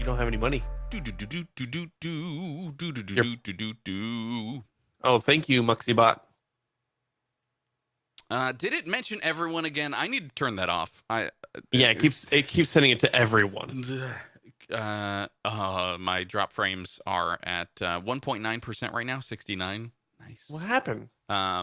don't have any money. Do do do do do do do do do do do do do. Oh, thank you, Muxibot. Did it mention everyone again? I need to turn that off. It keeps sending it to everyone. My drop frames are at 1.9% right now, 69. Nice. What happened? I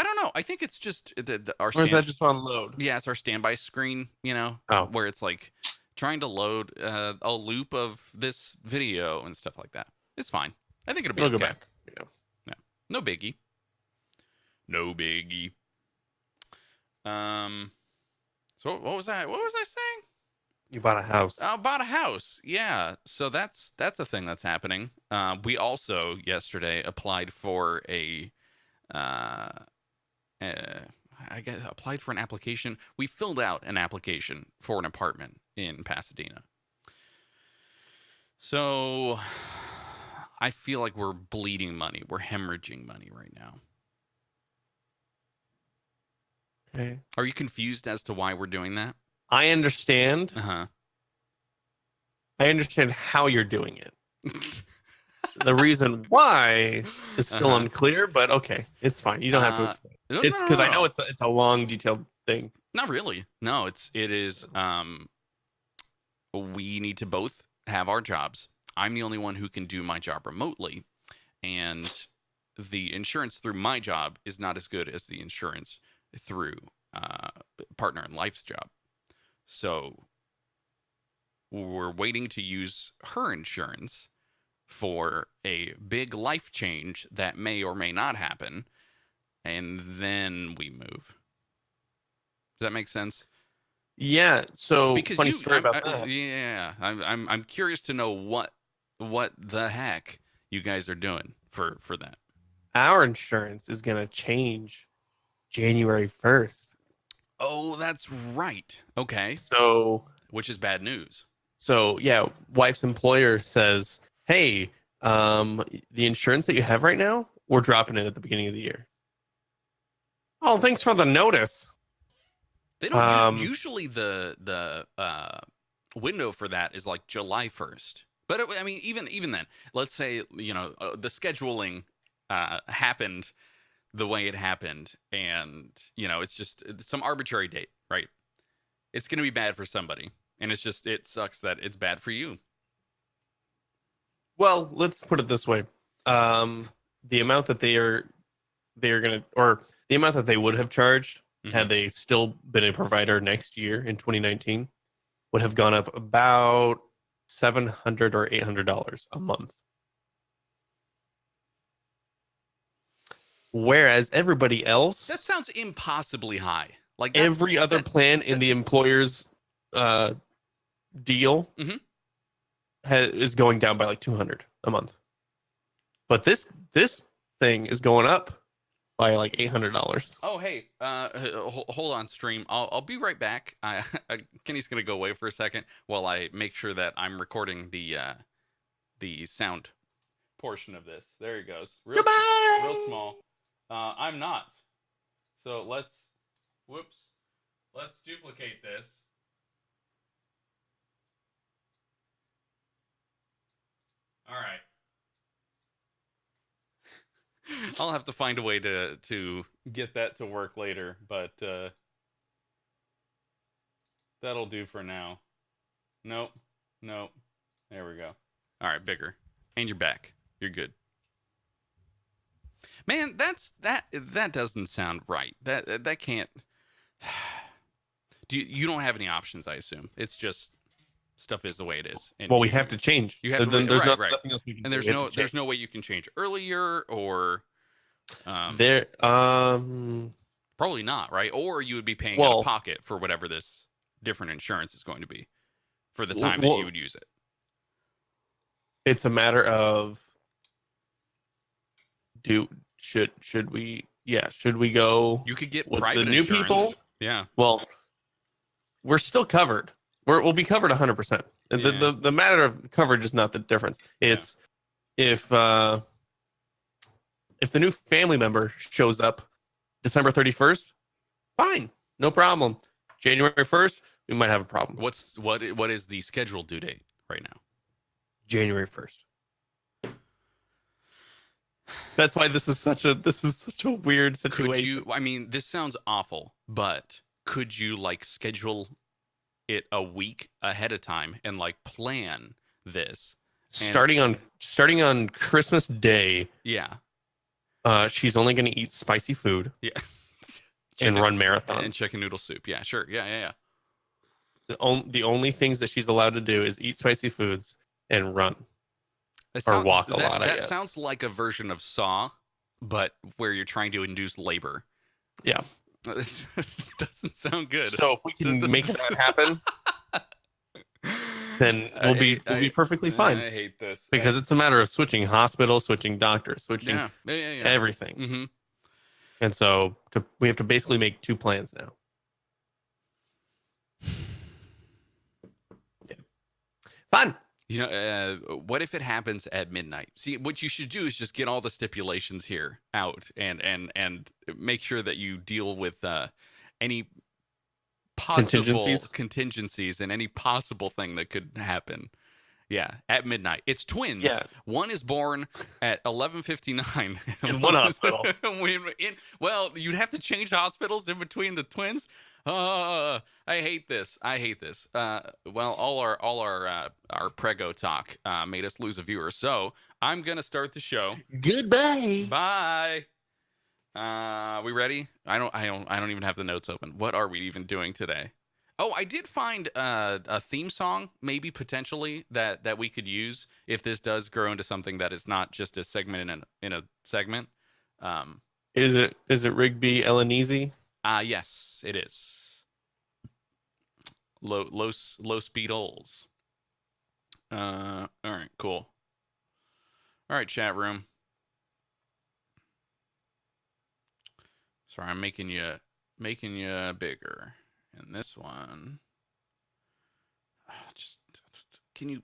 don't know. I think it's just our. Or is that just on load? Yeah, it's our standby screen. Where it's like trying to load a loop of this video and stuff like that. It's fine. I think it'll be okay. Go back. Yeah. No biggie. No biggie. So what was I saying? You bought a house. I bought a house. Yeah. So that's a thing that's happening. We also yesterday applied for applied for an application. We filled out an application for an apartment in Pasadena. So I feel like we're bleeding money. We're hemorrhaging money right now. Okay. Are you confused as to why we're doing that? I understand. Uh-huh. I understand how you're doing it. The reason why is still unclear, but okay, it's fine. You don't have to explain. It's because I know it's a long, detailed thing. Not really. No, it is. We need to both have our jobs. I'm the only one who can do my job remotely, and the insurance through my job is not as good as the insurance through partner in life's job. So we're waiting to use her insurance for a big life change that may or may not happen, and then we move. Does that make sense? Yeah. So because funny story about that. Yeah, I'm curious to know what the heck you guys are doing for that. Our insurance is gonna change January 1st. Oh, that's right. Okay. So, which is bad news. So yeah, wife's employer says, "Hey, the insurance that you have right now, we're dropping it at the beginning of the year." Oh, thanks for the notice. They don't usually the window for that is like July 1st. But I mean, even then, let's say the scheduling happened the way it happened, and it's just some arbitrary date, right? It's going to be bad for somebody, and it sucks that it's bad for you. Well, let's put it this way: the amount that they are going to, or the amount that they would have charged had they still been a provider next year in 2019 would have gone up about $700 or $800 a month. Whereas everybody else, that sounds impossibly high. Like every other plan in the employer's deal is going down by like $200 a month. But this thing is going up by like $800. Oh, hey, hold on, stream. I'll be right back. Kenny's gonna go away for a second while I make sure that I'm recording the sound portion of this. There he goes. Real small. I'm not. So let's duplicate this. All right. I'll have to find a way to get that to work later, but that'll do for now. Nope. There we go. All right, bigger. And you're back. You're good. Man, that doesn't sound right. That can't. You don't have any options, I assume. It's just stuff is the way it is. And we have to change. You have to. There's nothing else we can do. And there's no way you can change earlier or. There. Probably not, right? Or you would be paying out of pocket for whatever this different insurance is going to be for the time that you would use it. It's a matter of should we go? You could get with private the new insurance. people. Yeah. Well, we're still covered. We'll be covered 100%. Yeah. The matter of coverage is not the difference. It's if the new family member shows up December 31st, fine, no problem. January 1st, we might have a problem. What is the scheduled due date right now? January 1st. That's why this is such a weird situation. I mean, this sounds awful, but could you like schedule it a week ahead of time and like plan this? Starting on Christmas Day. Yeah. She's only going to eat spicy food. Yeah. And run marathons. And chicken noodle soup. Yeah, sure. Yeah. The only things that she's allowed to do is eat spicy foods and run. Or walk a lot, I guess. That sounds like a version of Saw, but where you're trying to induce labor. Yeah. This doesn't sound good. So if we can make that happen, then we'll be perfectly fine. I hate this. Because it's a matter of switching hospitals, switching doctors, switching everything. Mm-hmm. And so we have to basically make 2 plans now. Yeah. Fun. You know, what if it happens at midnight? See, what you should do is just get all the stipulations here out and make sure that you deal with any possible contingencies and any possible thing that could happen. Yeah, at midnight. It's twins. Yeah. One is born at 11:59 in one hospital. Well, you'd have to change hospitals in between the twins. I hate this. Well, all our prego talk made us lose a viewer. So I'm gonna start the show. Goodbye. Bye. We ready? I don't even have the notes open. What are we even doing today? Oh, I did find a theme song, maybe potentially that we could use if this does grow into something that is not just a segment in a segment. Is it Rigby Elenese? Yes, it is. Low speed holes. All right, cool. All right, chat room. Sorry, I'm making you bigger. And this one, just can you?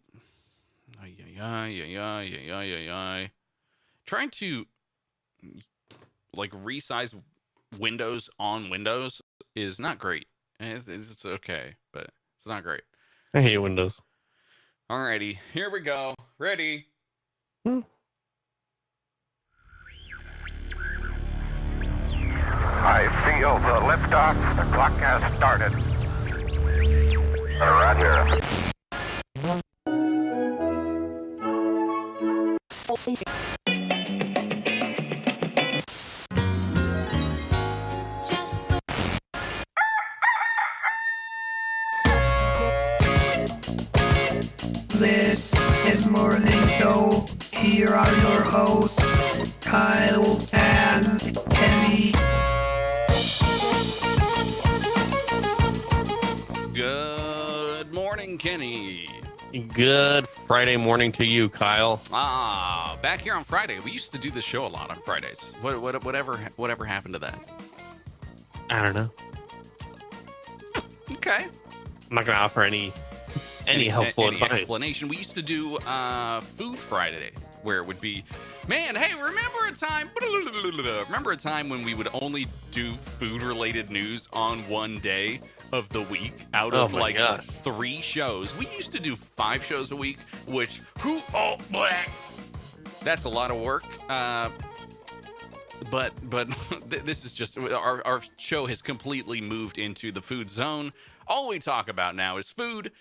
Trying to like resize windows on Windows is not great. It's okay, but it's not great. I hate Windows. Alrighty, here we go. Ready? I feel the liftoff. The clock has started. Roger. This is Morning Show. Here are your hosts, Kyle and Kenny. Good morning, Kenny. Good Friday morning to you, Kyle. Back here on Friday. We used to do this show a lot on Fridays. Whatever happened to that? I don't know. Okay. I'm not going to offer any helpful advice. Explanation. We used to do Food Friday, where it would be, man, hey, remember a time when we would only do food-related news on one day of the week out of 3 shows. We used to do 5 shows a week, which that's a lot of work. But this is just our show has completely moved into the food zone. All we talk about now is food.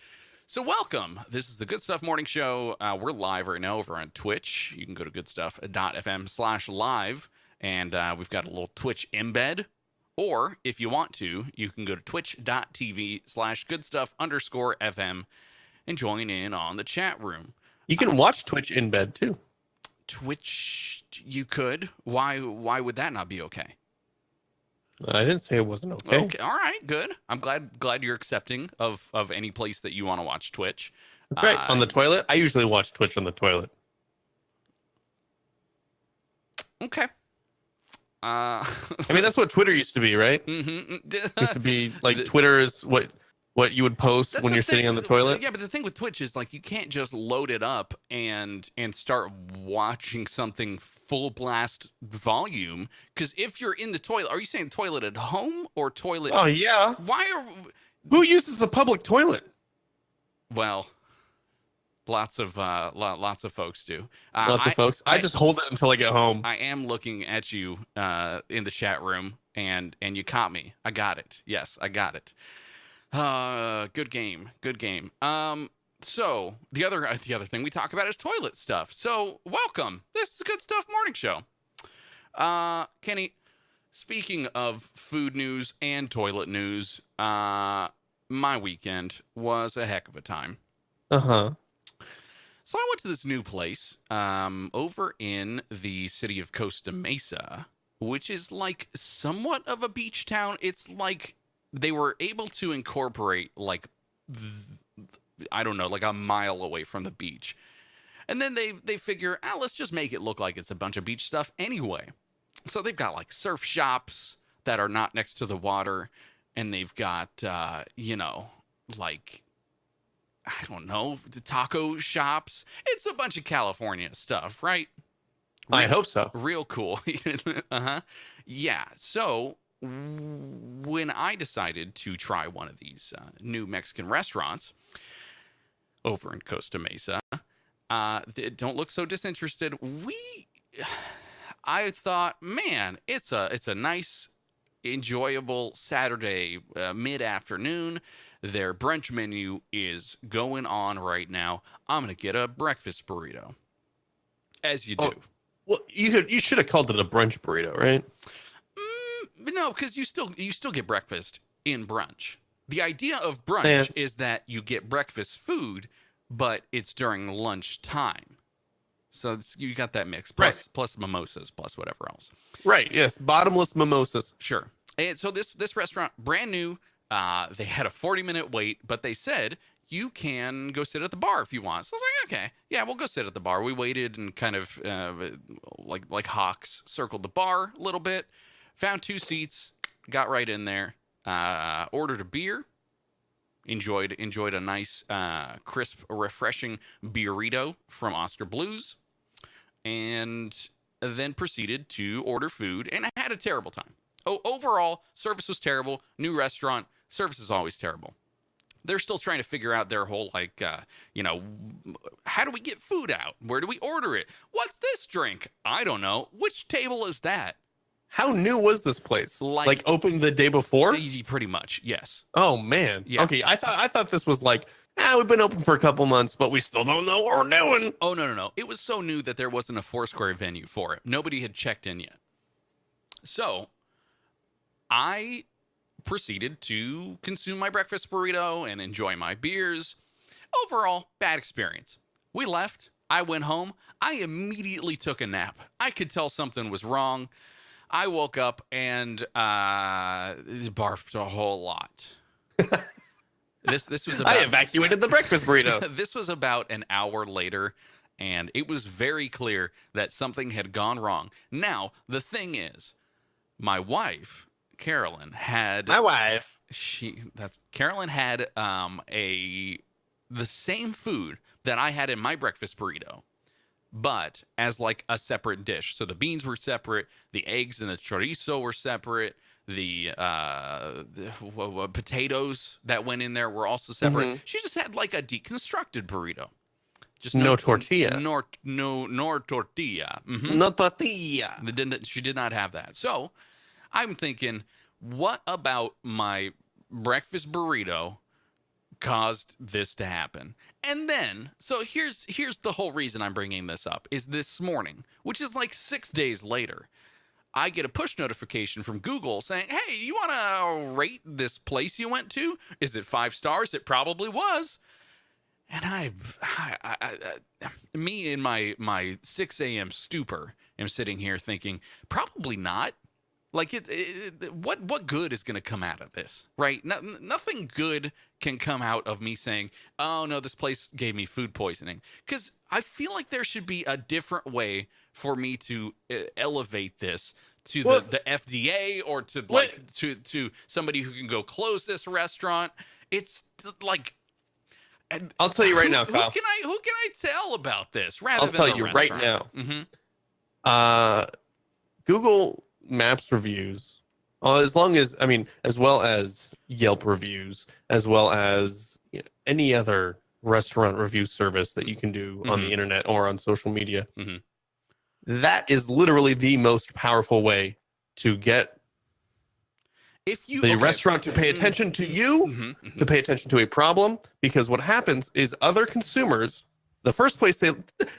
So welcome. This is the Good Stuff Morning Show. We're live right now over on Twitch. You can go to goodstuff.fm/live, and we've got a little Twitch embed. Or if you want to, you can go to twitch.tv/goodstuff_FM and join in on the chat room. You can watch Twitch embed too. Twitch, you could. Why would that not be okay? I didn't say it wasn't okay. Okay, all right, good. I'm glad you're accepting of any place that you want to watch Twitch. That's right. On the toilet, I usually watch Twitch on the toilet. Okay. I mean, that's what Twitter used to be, right? Mm-hmm. It used to be like Twitter is what you would post when you're sitting on the toilet. Yeah, but the thing with Twitch is like you can't just load it up and start watching something full blast volume, because if you're in the toilet, are you saying toilet at home or toilet? Oh yeah. Who uses a public toilet? Well, lots of folks do. Lots of folks. I just hold it until I get home. I am looking at you in the chat room, and you caught me. I got it. Yes, I got it. Good game. Good game. So the other thing we talk about is toilet stuff. So welcome. This is a Good Stuff Morning Show. Kenny, speaking of food news and toilet news, my weekend was a heck of a time. Uh-huh. So I went to this new place over in the city of Costa Mesa, which is like somewhat of a beach town. It's like they were able to incorporate like I don't know, like a mile away from the beach. And then they figure, let's just make it look like it's a bunch of beach stuff anyway. So they've got like surf shops that are not next to the water. And they've got, like, I don't know, the taco shops. It's a bunch of California stuff, right? I hope so. Real cool. Uh-huh. Yeah. So when I decided to try one of these new Mexican restaurants over in Costa Mesa, don't look so disinterested. I thought, man, it's a nice, enjoyable Saturday mid-afternoon. Their brunch menu is going on right now. I'm gonna get a breakfast burrito, as you do. Oh, well, you should have called it a brunch burrito, right? No, because you still get breakfast in brunch. The idea of brunch is that you get breakfast food, but it's during lunchtime. So you got that mix, plus mimosas, plus whatever else. Right, yes. Bottomless mimosas. Sure. And so this restaurant, brand new, they had a 40-minute wait, but they said you can go sit at the bar if you want. So I was like, okay, yeah, we'll go sit at the bar. We waited and kind of like hawks circled the bar a little bit, found 2 seats, got right in there, ordered a beer, enjoyed a nice, crisp, refreshing burrito from Oscar Blues, and then proceeded to order food, and I had a terrible time. Overall, service was terrible. New restaurant, service is always terrible. They're still trying to figure out their whole, how do we get food out? Where do we order it? What's this drink? I don't know. Which table is that? How new was this place? Like opened the day before? Pretty much, yes. Oh man. Yeah. Okay, I thought this was like, we've been open for a couple months, but we still don't know what we're doing. Oh no. It was so new that there wasn't a Foursquare venue for it. Nobody had checked in yet. So I proceeded to consume my breakfast burrito and enjoy my beers. Overall, bad experience. We left. I went home. I immediately took a nap. I could tell something was wrong. I woke up and barfed a whole lot. This was about, I evacuated the breakfast burrito. This was about an hour later, and it was very clear that something had gone wrong. Now, the thing is, my wife, Carolyn, had Carolyn had the same food that I had in my breakfast burrito, but as like a separate dish. So the beans were separate, the eggs and the chorizo were separate, the potatoes that went in there were also separate. Mm-hmm. She just had like a deconstructed burrito. Just no tortilla. Nor tortilla. Mm-hmm. No tortilla. She did not have that. So I'm thinking, what about my breakfast burrito caused this to happen? And then, so here's the whole reason I'm bringing this up, is this morning, which is like 6 days later, I get a push notification from Google saying, hey, you want to rate this place you went to? Is it 5 stars? It probably was. And me in my 6 a.m. stupor am sitting here thinking, probably not. Like, what good is going to come out of this, right? Nothing good can come out of me saying, oh, no, this place gave me food poisoning. Because I feel like there should be a different way for me to elevate this to the FDA or to to somebody who can go close this restaurant. It's like... I'll tell you right now, Kyle. Who can I tell about this? I'll tell you right now. Mm-hmm. Google Maps reviews As long as, I mean, as well as Yelp reviews, as well as any other restaurant review service that you can do on the internet or on social media. That is literally the most powerful way to get the restaurant to pay attention to you, to pay attention to a problem. Because what happens is other consumers, the first place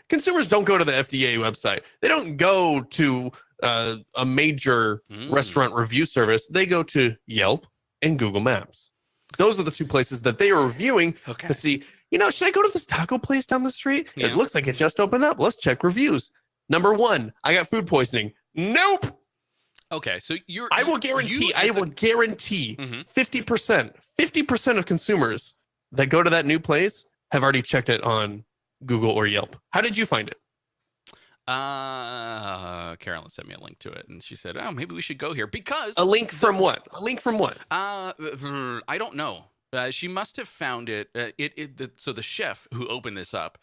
consumers don't go to the FDA website. They don't go to a major restaurant review service. They go to Yelp and Google Maps. Those are the two places that they are reviewing to see, should I go to this taco place down the street? Yeah. It looks like it just opened up. Let's check reviews. Number 1, I got food poisoning. Nope. Okay, so I will guarantee 50% of consumers that go to that new place have already checked it on Google or Yelp. How did you find it? Carolyn sent me a link to it, and she said, "Oh, maybe we should go here because a link from what? A link from what? I don't know. She must have found it. So the chef who opened this up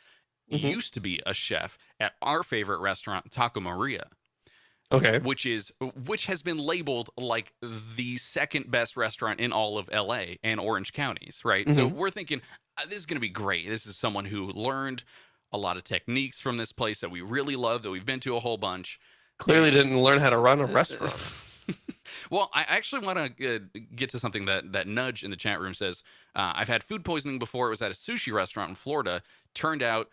used to be a chef at our favorite restaurant, Taco Maria. Okay, which has been labeled like the second best restaurant in all of LA and Orange counties, right? So we're thinking this is going to be great. This is someone who learned a lot of techniques from this place that we really love, that we've been to a whole bunch. Clearly didn't learn how to run a restaurant. Well, I actually want to get to something that Nudge in the chat room says. I've had food poisoning before. It was at a sushi restaurant in Florida. Turned out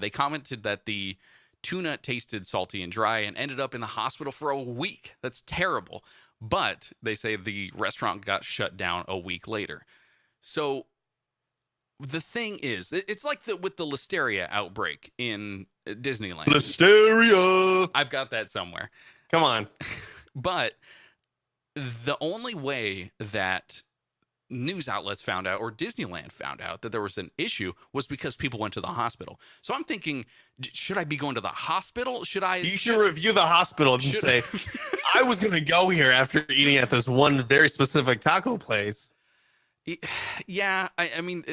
they commented that the tuna tasted salty and dry and ended up in the hospital for a week. That's terrible. But they say the restaurant got shut down a week later. So the thing is, it's like with the Listeria outbreak in Disneyland. Listeria! I've got that somewhere. Come on. But the only way that news outlets found out, or Disneyland found out, that there was an issue was because people went to the hospital. So I'm thinking, should I be going to the hospital? You should review the hospital and say, I was going to go here after eating at this one very specific taco place. Yeah, I mean,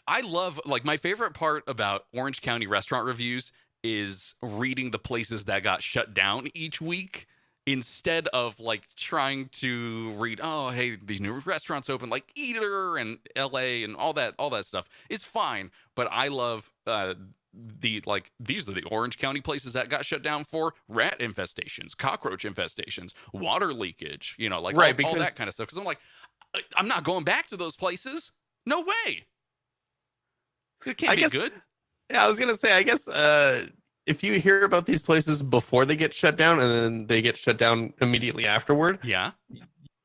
I love, like, my favorite part about Orange County restaurant reviews is reading the places that got shut down each week, instead of like trying to read, oh, hey, these new restaurants open, like Eater and LA and all that stuff is fine. But I love these are the Orange County places that got shut down for rat infestations, cockroach infestations, water leakage, all that kind of stuff. Because I'm like, I'm not going back to those places. No way. It can't be good. Yeah, I was gonna say, I guess if you hear about these places before they get shut down and then they get shut down immediately afterward,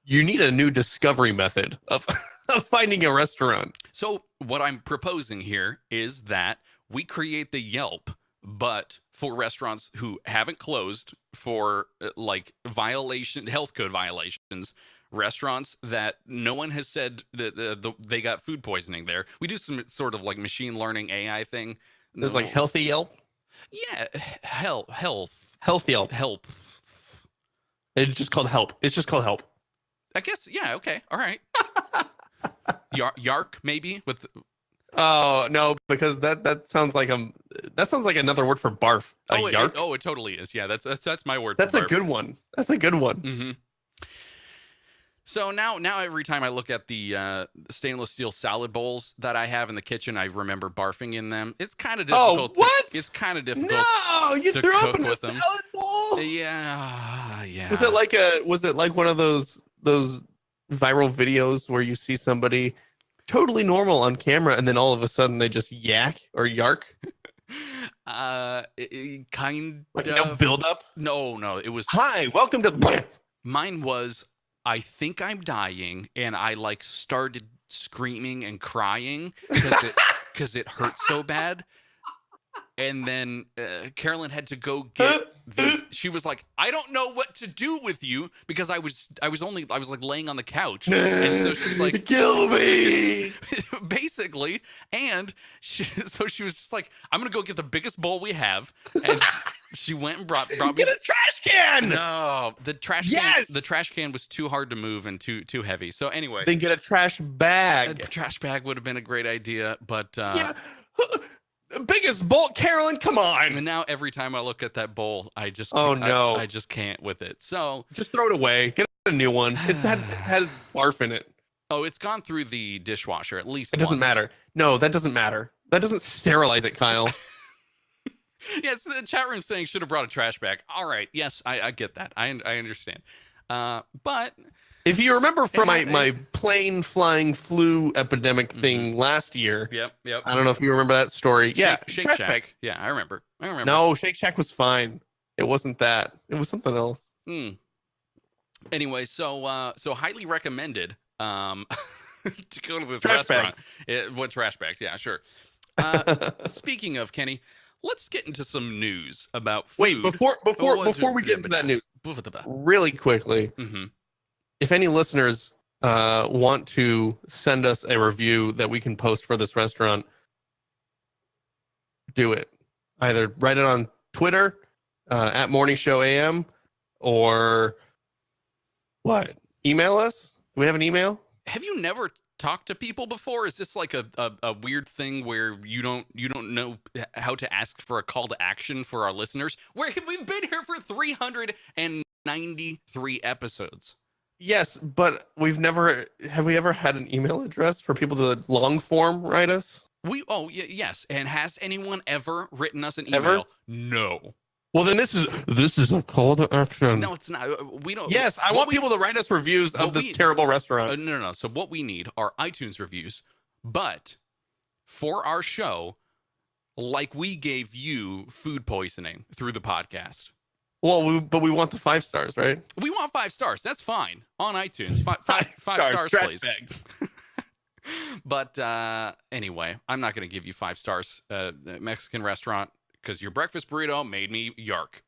you need a new discovery method of finding a restaurant. So what I'm proposing here is that we create the Yelp, but for restaurants who haven't closed for health code violations, restaurants that no one has said that they got food poisoning there. We do some sort of like machine learning AI thing. There's like healthy Yelp. Yeah, health Yelp. Help. It's just called Help. I guess. Yeah. Okay. All right. Yark maybe with. Oh no, because that sounds like another word for barf. Yark. It totally is. Yeah, that's my word. That's for a barf. good one. That's a good one. Mm-hmm. So now every time I look at the stainless steel salad bowls that I have in the kitchen, I remember barfing in them. It's kind of difficult. Oh, what? It's kind of difficult. No, you threw up in the salad bowl. Yeah. Was it like one of those viral videos where you see somebody totally normal on camera and then all of a sudden they just yak or yark? Kind like of. No build up. No. It was. Hi, welcome to. Mine was. I think I'm dying, and I started screaming and crying because it hurt so bad. And then Carolyn had to go get these. She was like, I don't know what to do with you, because I was like laying on the couch, and so she's like, kill me, basically. And she was just like, I'm gonna go get the biggest bowl we have, and she went and brought me get a trash can. No, the trash yes! can. The trash can was too hard to move and too heavy. So anyway, then get a trash bag. A trash bag would have been a great idea, but yeah. Biggest bowl, Carolyn, come on. And now every time I look at that bowl, I just I just can't with it. So just throw it away. Get a new one. It has barf in it. Oh, it's gone through the dishwasher at least. It doesn't once. matter. No, that doesn't matter. That doesn't sterilize it, Kyle. Yes, the chat room saying should have brought a trash bag. All right, yes, I get that. I understand. But if you remember from my plane flying flu epidemic thing last year, yep. I don't know if you remember that story. Shake trash Shack. bag. Yeah, I remember. No, Shake Shack was fine. It wasn't that. It was something else. Anyway, so highly recommended to go to this trash restaurant. Bags. What trash bags? Yeah, sure. Speaking of, Kenny, let's get into some news about food. Wait, before we get into that news, really quickly, if any listeners want to send us a review that we can post for this restaurant, do it. Either write it on Twitter at Morning Show AM, or what? Email us. Do we have an email? Have you never talked to people before? Is this like a weird thing where you don't know how to ask for a call to action for our listeners? We've been here for 393 episodes. Yes, but have we ever had an email address for people to long form write us? Yes. And has anyone ever written us an email? Ever? No. Well, then this is a call to action. No, it's not. We don't. Yes, I want people to write us reviews of this terrible restaurant. No. So what we need are iTunes reviews, but for our show, like we gave you food poisoning through the podcast. Well, but we want the 5 stars, right? We want 5 stars. That's fine on iTunes. Five stars, please. But anyway, I'm not going to give you 5 stars. Mexican restaurant, because your breakfast burrito made me yark.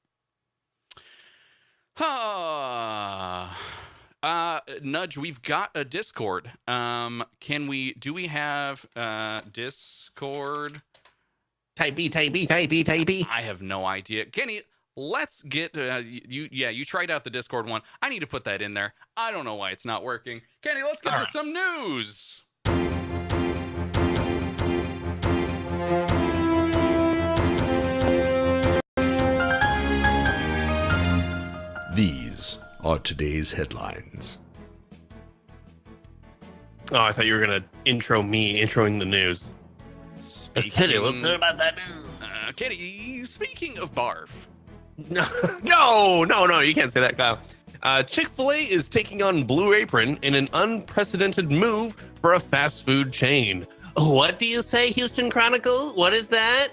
Nudge, we've got a Discord. Do we have Discord? Type B. I have no idea. Kenny, let's get you tried out the Discord one. I need to put that in there. I don't know why it's not working. Kenny, let's get to some news. These are today's headlines. Oh, I thought you were going to introing the news. Kenny, let's hear about that news. Kenny, speaking of barf. No, you can't say that, Kyle. Chick-fil-A is taking on Blue Apron in an unprecedented move for a fast food chain. What do you say, Houston Chronicle? What is that?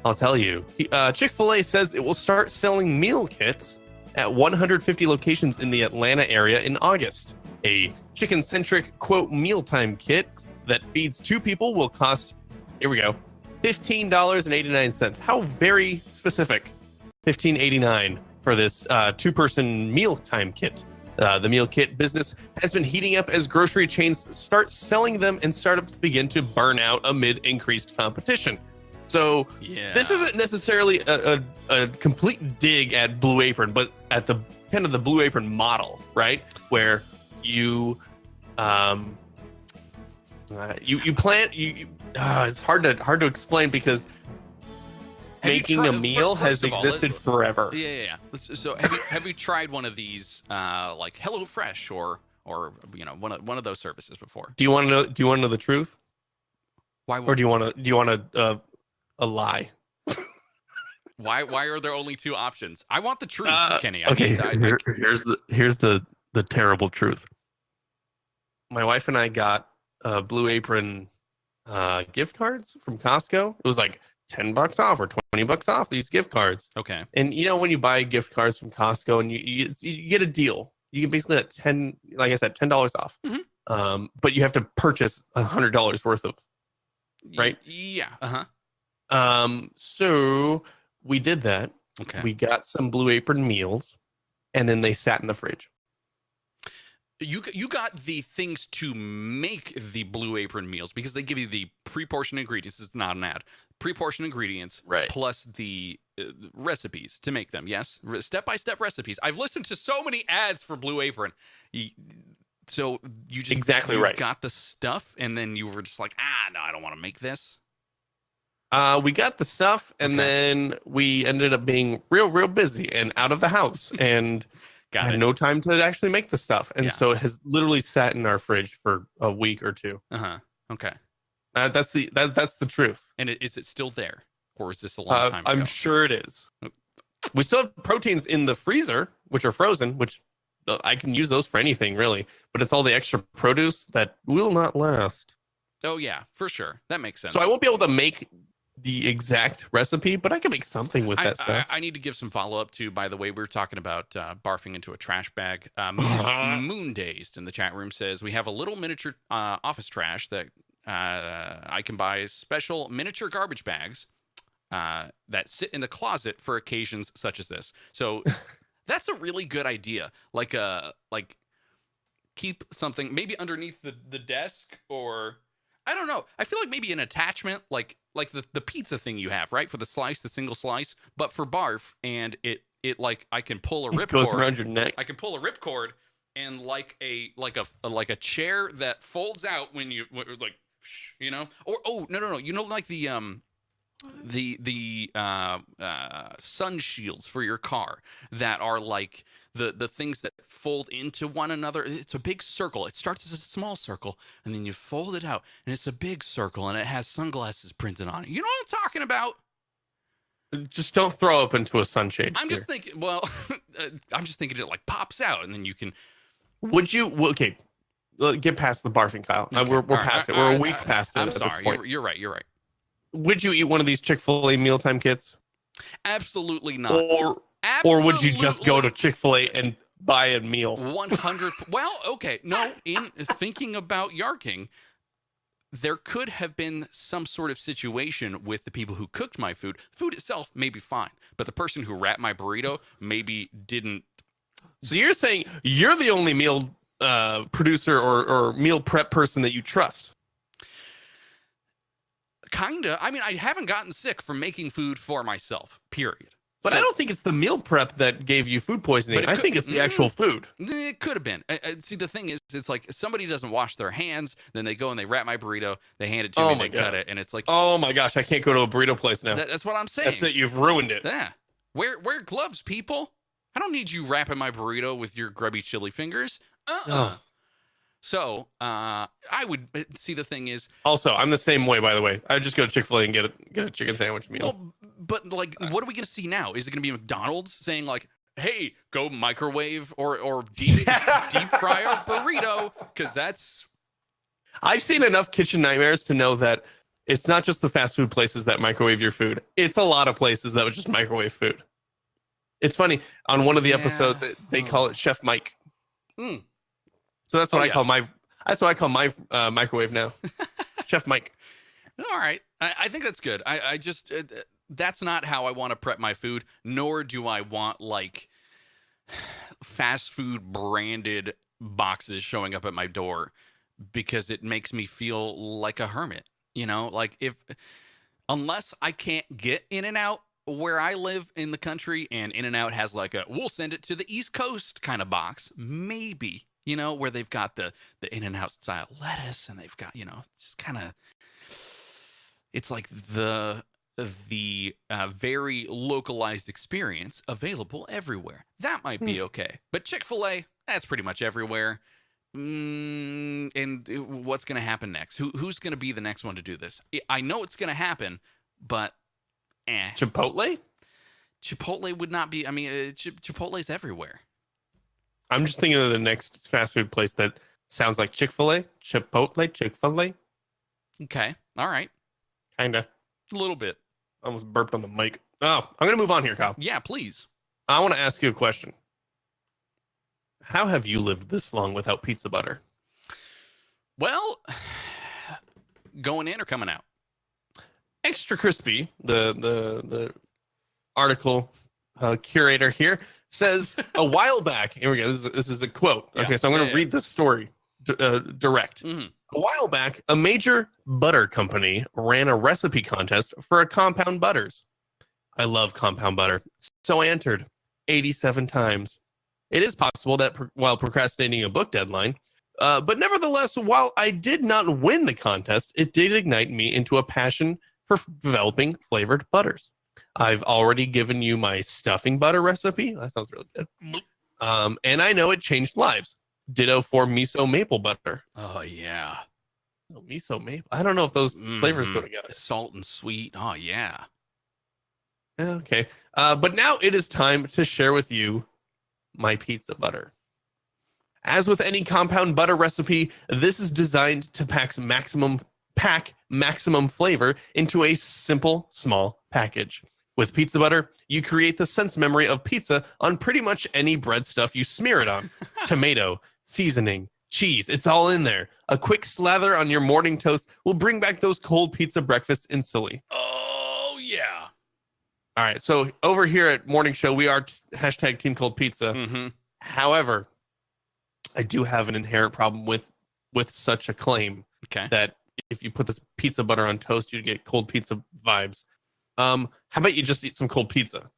I'll tell you. Chick-fil-A says it will start selling meal kits at 150 locations in the Atlanta area in August. A chicken-centric, quote, mealtime kit that feeds 2 people will cost, here we go, $15.89. How very specific. $15.89 for this 2-person mealtime kit. The meal kit business has been heating up as grocery chains start selling them and startups begin to burn out amid increased competition. So this isn't necessarily a complete dig at Blue Apron, but at the kind of the Blue Apron model, right? Where you it's hard to explain because making a meal has existed forever. Yeah. So have you tried one of these like HelloFresh or one of those services before? Do you want to know the truth? Why? Or do you want a lie? Why are there only 2 options? I want the truth, Kenny. Here's the terrible truth. My wife and I got Blue Apron gift cards from Costco. It was like $10 off or $20 off these gift cards. Okay. And when you buy gift cards from Costco and you get a deal, you can basically get $10 off. But you have to purchase $100 worth of, right? Yeah. So we did that. Okay. We got some Blue Apron meals, and then they sat in the fridge. You got the things to make the Blue Apron meals because they give you the pre-portioned ingredients. It's not an ad. Pre-portioned ingredients, right? Plus the recipes to make them. Yes, step-by-step recipes. I've listened to so many ads for Blue Apron. So you just got the stuff, and then you were just like, no, I don't want to make this. We got the stuff, and then we ended up being real busy and out of the house. And I had no time to actually make the stuff. And Yeah. so it has literally sat in our fridge for a week or two. Okay. That's the truth. And is it still there? Or is this a long time ago? I'm sure it is. We still have proteins in the freezer, which are frozen, which I can use those for anything, really. But it's all the extra produce that will not last. Oh, yeah, for sure. That makes sense. So I won't be able to make the exact recipe, but I can make something with that stuff. I need to give some follow-up to, by the way, we were talking about barfing into a trash bag. Moondazed in the chat room says, we have a little miniature office trash that I can buy special miniature garbage bags that sit in the closet for occasions such as this. So that's a really good idea. Like keep something maybe underneath the desk, or I don't know. I feel like maybe an attachment like the pizza thing you have, right? For the single slice, but for barf, and it like I can pull a ripcord. Goes around your neck. I can pull a ripcord and like a chair that folds out when you like, you know, or no, you know, like the sun shields for your car that are like the things that fold into one another. It's a big circle. It starts as a small circle and then you fold it out and it's a big circle and it has sunglasses printed on it. You know what I'm talking about? Just don't throw up into a sunshade. I'm just thinking, well, I'm just thinking it like pops out and then you can. Would you? Okay, get past the barfing, Kyle. Okay. We're past it. We're a week past it. I'm at sorry. this point. You're right. You're right. Would you eat one of these Chick-fil-A mealtime kits? Absolutely not. Or would you just go to Chick-fil-A and buy a meal? 100. Well, okay. No, in thinking about yarking, there could have been some sort of situation with the people who cooked my food. Food itself may be fine, but the person who wrapped my burrito maybe didn't. So you're saying you're the only meal producer or meal prep person that you trust? Kinda. I mean, I haven't gotten sick from making food for myself, period. But So- I don't think it's the meal prep that gave you food poisoning. But it I could- think it's the actual food. It could have been. See, the thing is, it's like somebody doesn't wash their hands, then they go and they wrap my burrito, they hand it to me, and they cut it, and it's like, Oh my gosh, I can't go to a burrito place now. that's what I'm saying. That's it. You've ruined it. Yeah. Wear gloves, people. I don't need you wrapping my burrito with your grubby chili fingers. Oh. So, I would see. The thing is, Also, I'm the same way, by the way. I just go to Chick-fil-A and get a chicken sandwich meal. well, but like, what are we gonna see now? Is it gonna be McDonald's saying like, "Hey, go microwave or deep fry our burrito"? Because that's. I've seen enough kitchen nightmares to know that it's not just the fast food places that microwave your food. It's a lot of places that would just microwave food. It's funny. On one of the episodes, they call it Chef Mike. Mm. So that's what I call my. That's what I call my microwave now. Chef Mike. All right. I think that's good. I just, that's not how I want to prep my food, nor do I want like fast food branded boxes showing up at my door, because it makes me feel like a hermit, you know, like unless I can't get In-N-Out where I live in the country, and In-N-Out has like we'll send it to the East Coast kind of box, maybe, you know, where they've got the In-N-Out style lettuce, and they've got, you know, just kind of, it's like the very localized experience available everywhere. That might be okay. But Chick-fil-A, that's pretty much everywhere. And what's going to happen next? Who's going to be the next one to do this? I know it's going to happen, but Chipotle? Chipotle would not be. I mean, Chipotle's everywhere. I'm just thinking of the next fast food place that sounds like Chick-fil-A. Chipotle, Chick-fil-A. Okay. All right. Kinda. A little bit. Almost burped on the mic. Oh, I'm gonna move on here, Kyle. Yeah, please. I want to ask you a question. How have you lived this long without pizza butter? Well, going in or coming out? Extra crispy. The article curator here says a while back. Here we go. This is a quote. Yeah. Okay, so I'm going to read this story direct. Mm-hmm. A while back, a major butter company ran a recipe contest for a compound butters. I love compound butter, so I entered 87 times. It is possible that while procrastinating a book deadline, but nevertheless, while I did not win the contest, it did ignite me into a passion for developing flavored butters. I've already given you my stuffing butter recipe. That sounds really good. And I know it changed lives. Ditto for miso maple butter. Oh yeah. Oh, miso maple. I don't know if those flavors go together. Salt and sweet. Oh yeah. Okay. But now it is time to share with you my pizza butter. As with any compound butter recipe, this is designed to pack maximum flavor into a simple, small package. With pizza butter, you create the sense memory of pizza on pretty much any bread stuff you smear it on. Tomato, seasoning, cheese, it's all in there. A quick slather on your morning toast will bring back those cold pizza breakfasts instantly. Oh yeah. All right, so over here at Morning Show, we are hashtag Team Cold Pizza. Mm-hmm. However, I do have an inherent problem with such a claim that if you put this pizza butter on toast, you'd get cold pizza vibes. How about you just eat some cold pizza?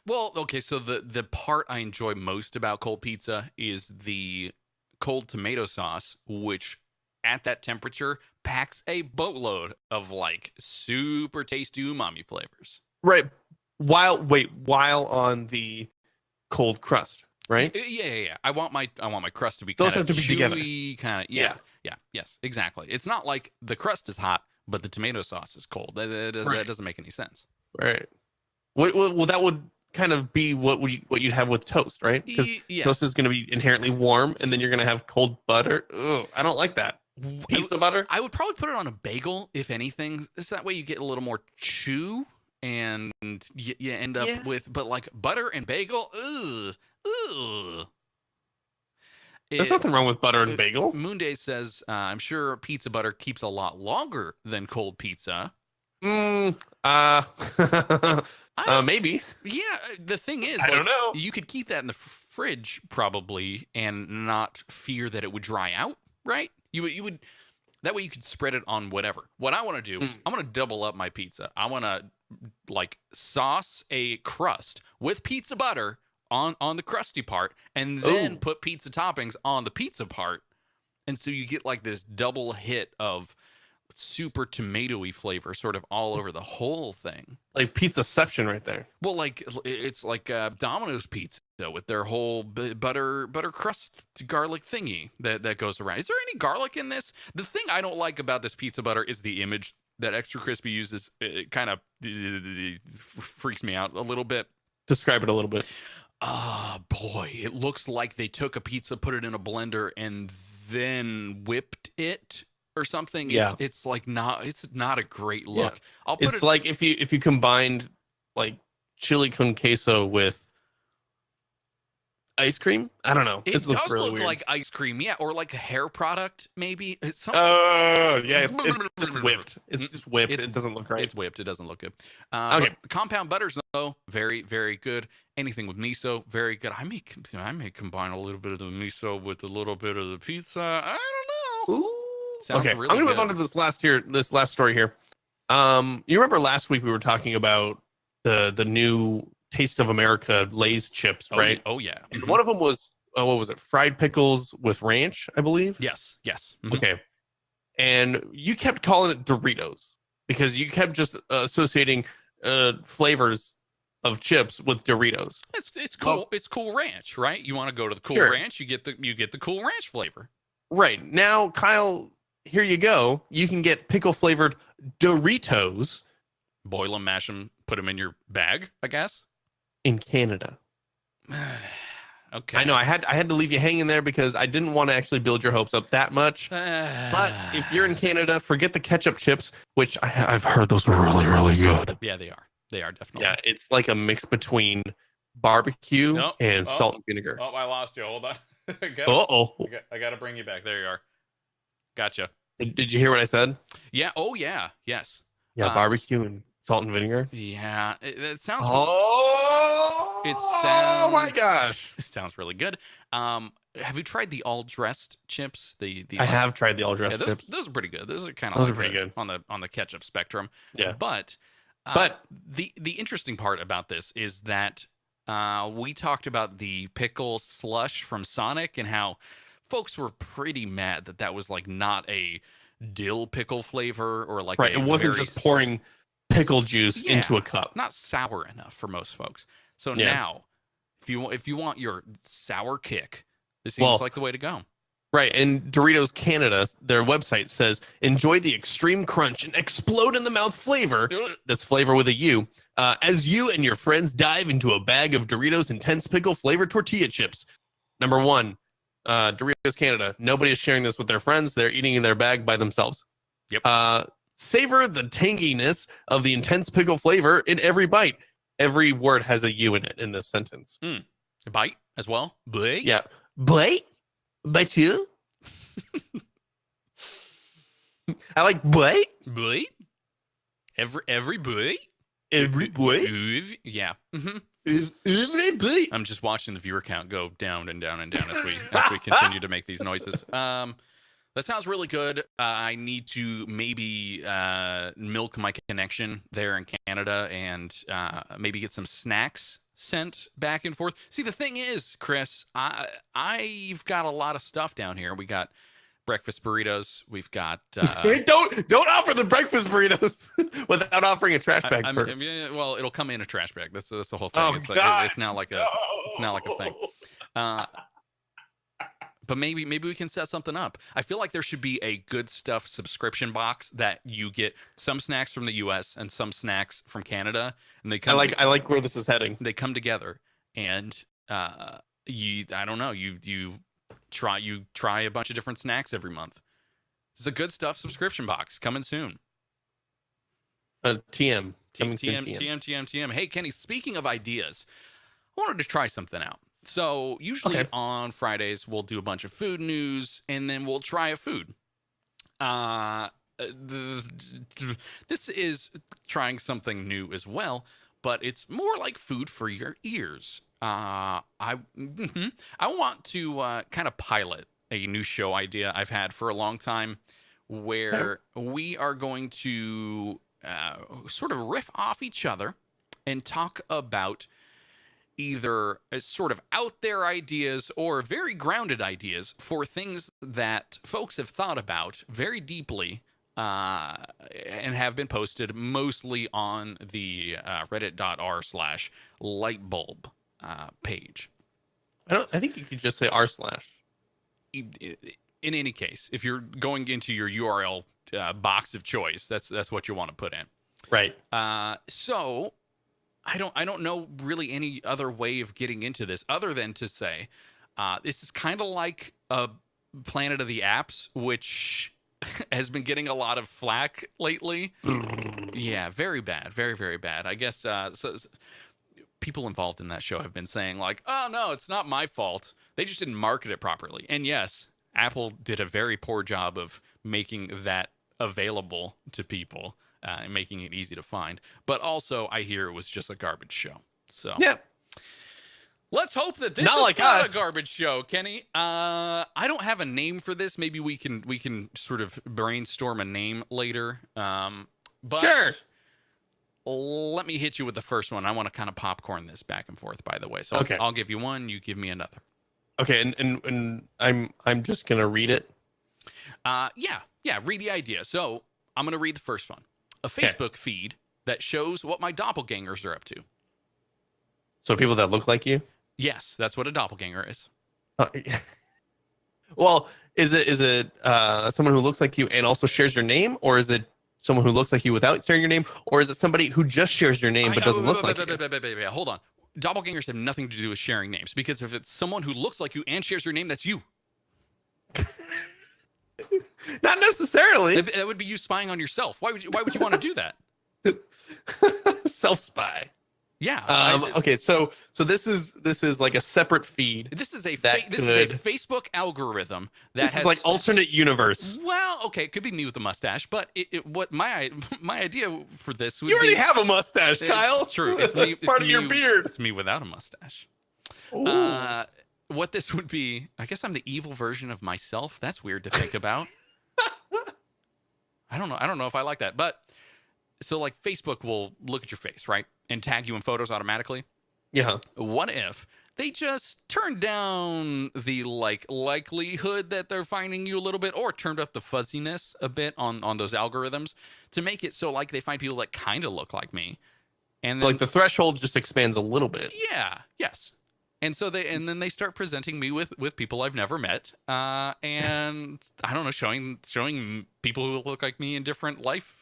Well, okay, so the part I enjoy most about cold pizza is the cold tomato sauce, which at that temperature packs a boatload of like super tasty umami flavors. Right. While on the cold crust, right? Yeah. I want my crust to be Those kind of have to be together. Kind of yeah. Yes, exactly. It's not like the crust is hot, but the tomato sauce is cold. That doesn't make any sense. Right. Well, that would kind of be what you'd have with toast, right? Because toast is going to be inherently warm, and then you're going to have cold butter. Ugh, I don't like that. Pizza butter? I would probably put it on a bagel, if anything. This that way you get a little more chew, and you end up with, but like butter and bagel, ugh. There's nothing wrong with butter and bagel. Moonday says, I'm sure pizza butter keeps a lot longer than cold pizza. Maybe. Yeah, the thing is, I don't know. You could keep that in the fridge probably and not fear that it would dry out, right? You would that way you could spread it on whatever. What I want to do, I'm going to double up my pizza. I want to like sauce a crust with pizza butter on the crusty part, and then put pizza toppings on the pizza part, and so you get like this double hit of super tomatoey flavor sort of all over the whole thing, like pizzaception right there. Well, like it's like Domino's pizza with their whole butter crust garlic thingy that goes around. Is there any garlic in this? The thing I don't like about this pizza butter is the image that Extra Crispy uses. It kind of freaks me out a little bit. Describe it a little bit. Boy, it looks like they took a pizza, put it in a blender, and then whipped it or something. Yeah. It's not a great look. Yeah. It's like if you combined like chili con queso with ice cream. I don't know. It does look really weird. like ice cream, yeah, or like a hair product, maybe. It's yeah, it's just whipped. It's just whipped. It doesn't look right. It's whipped. It doesn't look good. Okay. But compound butters, though, very, very good. Anything with miso, very good. I may combine a little bit of the miso with a little bit of the pizza. I don't know. Ooh. Sounds okay, really I'm gonna good. move on to this last story here. You remember last week we were talking about the new Taste of America Lay's chips, right? Oh yeah. And one of them was what was it? Fried pickles with ranch, I believe. Yes. Okay. And you kept calling it Doritos because you kept just associating flavors of chips with Doritos. It's cool. It's Cool Ranch, right? You want to go to the Cool Ranch, you get the Cool Ranch flavor. Right. Now, Kyle, here you go. You can get pickle flavored Doritos. Boil them, mash them, put them in your bag, I guess. In Canada. Okay. I know I had to leave you hanging there because I didn't want to actually build your hopes up that much. But if you're in Canada, forget the ketchup chips, which I've heard those are really, really good. Yeah, they are. They are definitely. Yeah, it's like a mix between barbecue and salt and vinegar. Oh, I lost you. Hold on. I got to bring you back. There you are. Gotcha. Did you hear what I said? Yeah. Oh, yeah. Yes. Yeah, barbecue and salt and vinegar. Yeah. It sounds. It sounds. Oh my gosh. It sounds really good. Have you tried the all dressed chips? I have tried the all dressed chips. Those are pretty good. Those are kind of pretty good on the ketchup spectrum. Yeah. But the interesting part about this is that we talked about the pickle slush from Sonic and how folks were pretty mad that was like not a dill pickle flavor or like it wasn't just pouring pickle juice into a cup. Not sour enough for most folks. So now, If you want your sour kick, this seems like the way to go. Right, and Doritos Canada, their website says, enjoy the extreme crunch and explode in the mouth flavor. That's flavor with a U. As you and your friends dive into a bag of Doritos Intense Pickle flavored tortilla chips. Number 1, Doritos Canada. Nobody is sharing this with their friends. They're eating in their bag by themselves. Yep. Savor the tanginess of the intense pickle flavor in every bite. Every word has a U in it in this sentence. Bite as well. Bite. Yeah. Bite? Bite you? I like bite. Bite. Every bite. Every bite. Yeah. Every bite. I'm just watching the viewer count go down and down and down as we continue to make these noises. That sounds really good. I need to maybe milk my connection there in Canada and maybe get some snacks sent back and forth. See, the thing is, Chris, I've got a lot of stuff down here. We got breakfast burritos. We've got don't offer the breakfast burritos without offering a trash bag first. Well, it'll come in a trash bag. That's the whole thing. Oh, it's God. it's not like a thing. But maybe we can set something up. I feel like there should be a Good Stuff subscription box that you get some snacks from the U.S. and some snacks from Canada, and they come. I like where this is heading. They come together, and I don't know. You try a bunch of different snacks every month. It's a Good Stuff subscription box coming soon. TM. TM. Hey, Kenny. Speaking of ideas, I wanted to try something out. So usually on Fridays, we'll do a bunch of food news, and then we'll try a food. This is trying something new as well, but it's more like food for your ears. I want to kind of pilot a new show idea I've had for a long time, where we are going to sort of riff off each other and talk about either sort of out there ideas or very grounded ideas for things that folks have thought about very deeply and have been posted mostly on the reddit.r/lightbulb page. I think you could just say r/. In any case, if you're going into your URL box of choice, that's what you want to put in. Right. So I don't know really any other way of getting into this other than to say this is kind of like a Planet of the Apps, which has been getting a lot of flack lately. Yeah, very bad. Very, very bad. I guess so people involved in that show have been saying like, oh, no, it's not my fault. They just didn't market it properly. And yes, Apple did a very poor job of making that available to people. And making it easy to find. But also, I hear it was just a garbage show. So yeah, let's hope that this is not a garbage show, Kenny. I don't have a name for this. Maybe we can sort of brainstorm a name later. But sure. Let me hit you with the first one. I want to kind of popcorn this back and forth, by the way. So I'll give you one. You give me another. Okay, and I'm just gonna read it. Yeah. Read the idea. So I'm gonna read the first one. A Facebook feed that shows what my doppelgangers are up to. So people that look like you? Yes, that's what a doppelganger is. Well, is it someone who looks like you and also shares your name, or is it someone who looks like you without sharing your name, or is it somebody who just shares your name but doesn't look like you? Hold on. Doppelgangers have nothing to do with sharing names, because if it's someone who looks like you and shares your name, that's you. Not necessarily. That would be you spying on yourself. Why would you want to do that? Self-spy. Yeah. Okay. So this is like a separate feed. This is a Facebook algorithm that has like alternate universe. Well, okay, it could be me with a mustache, but what my idea for this would you already have a mustache, Kyle. True. It's part of your beard. It's me without a mustache. Ooh. What this would be, I guess I'm the evil version of myself. That's weird to think about. I don't know if I like that. But so like Facebook will look at your face, right? And tag you in photos automatically. Yeah. What if they just turned down the likelihood that they're finding you a little bit, or turned up the fuzziness a bit on those algorithms to make it so like they find people that kind of look like me. And then, like the threshold just expands a little bit. Yeah. Yes. And so then they start presenting me with people I've never met, and I don't know, showing people who look like me in different life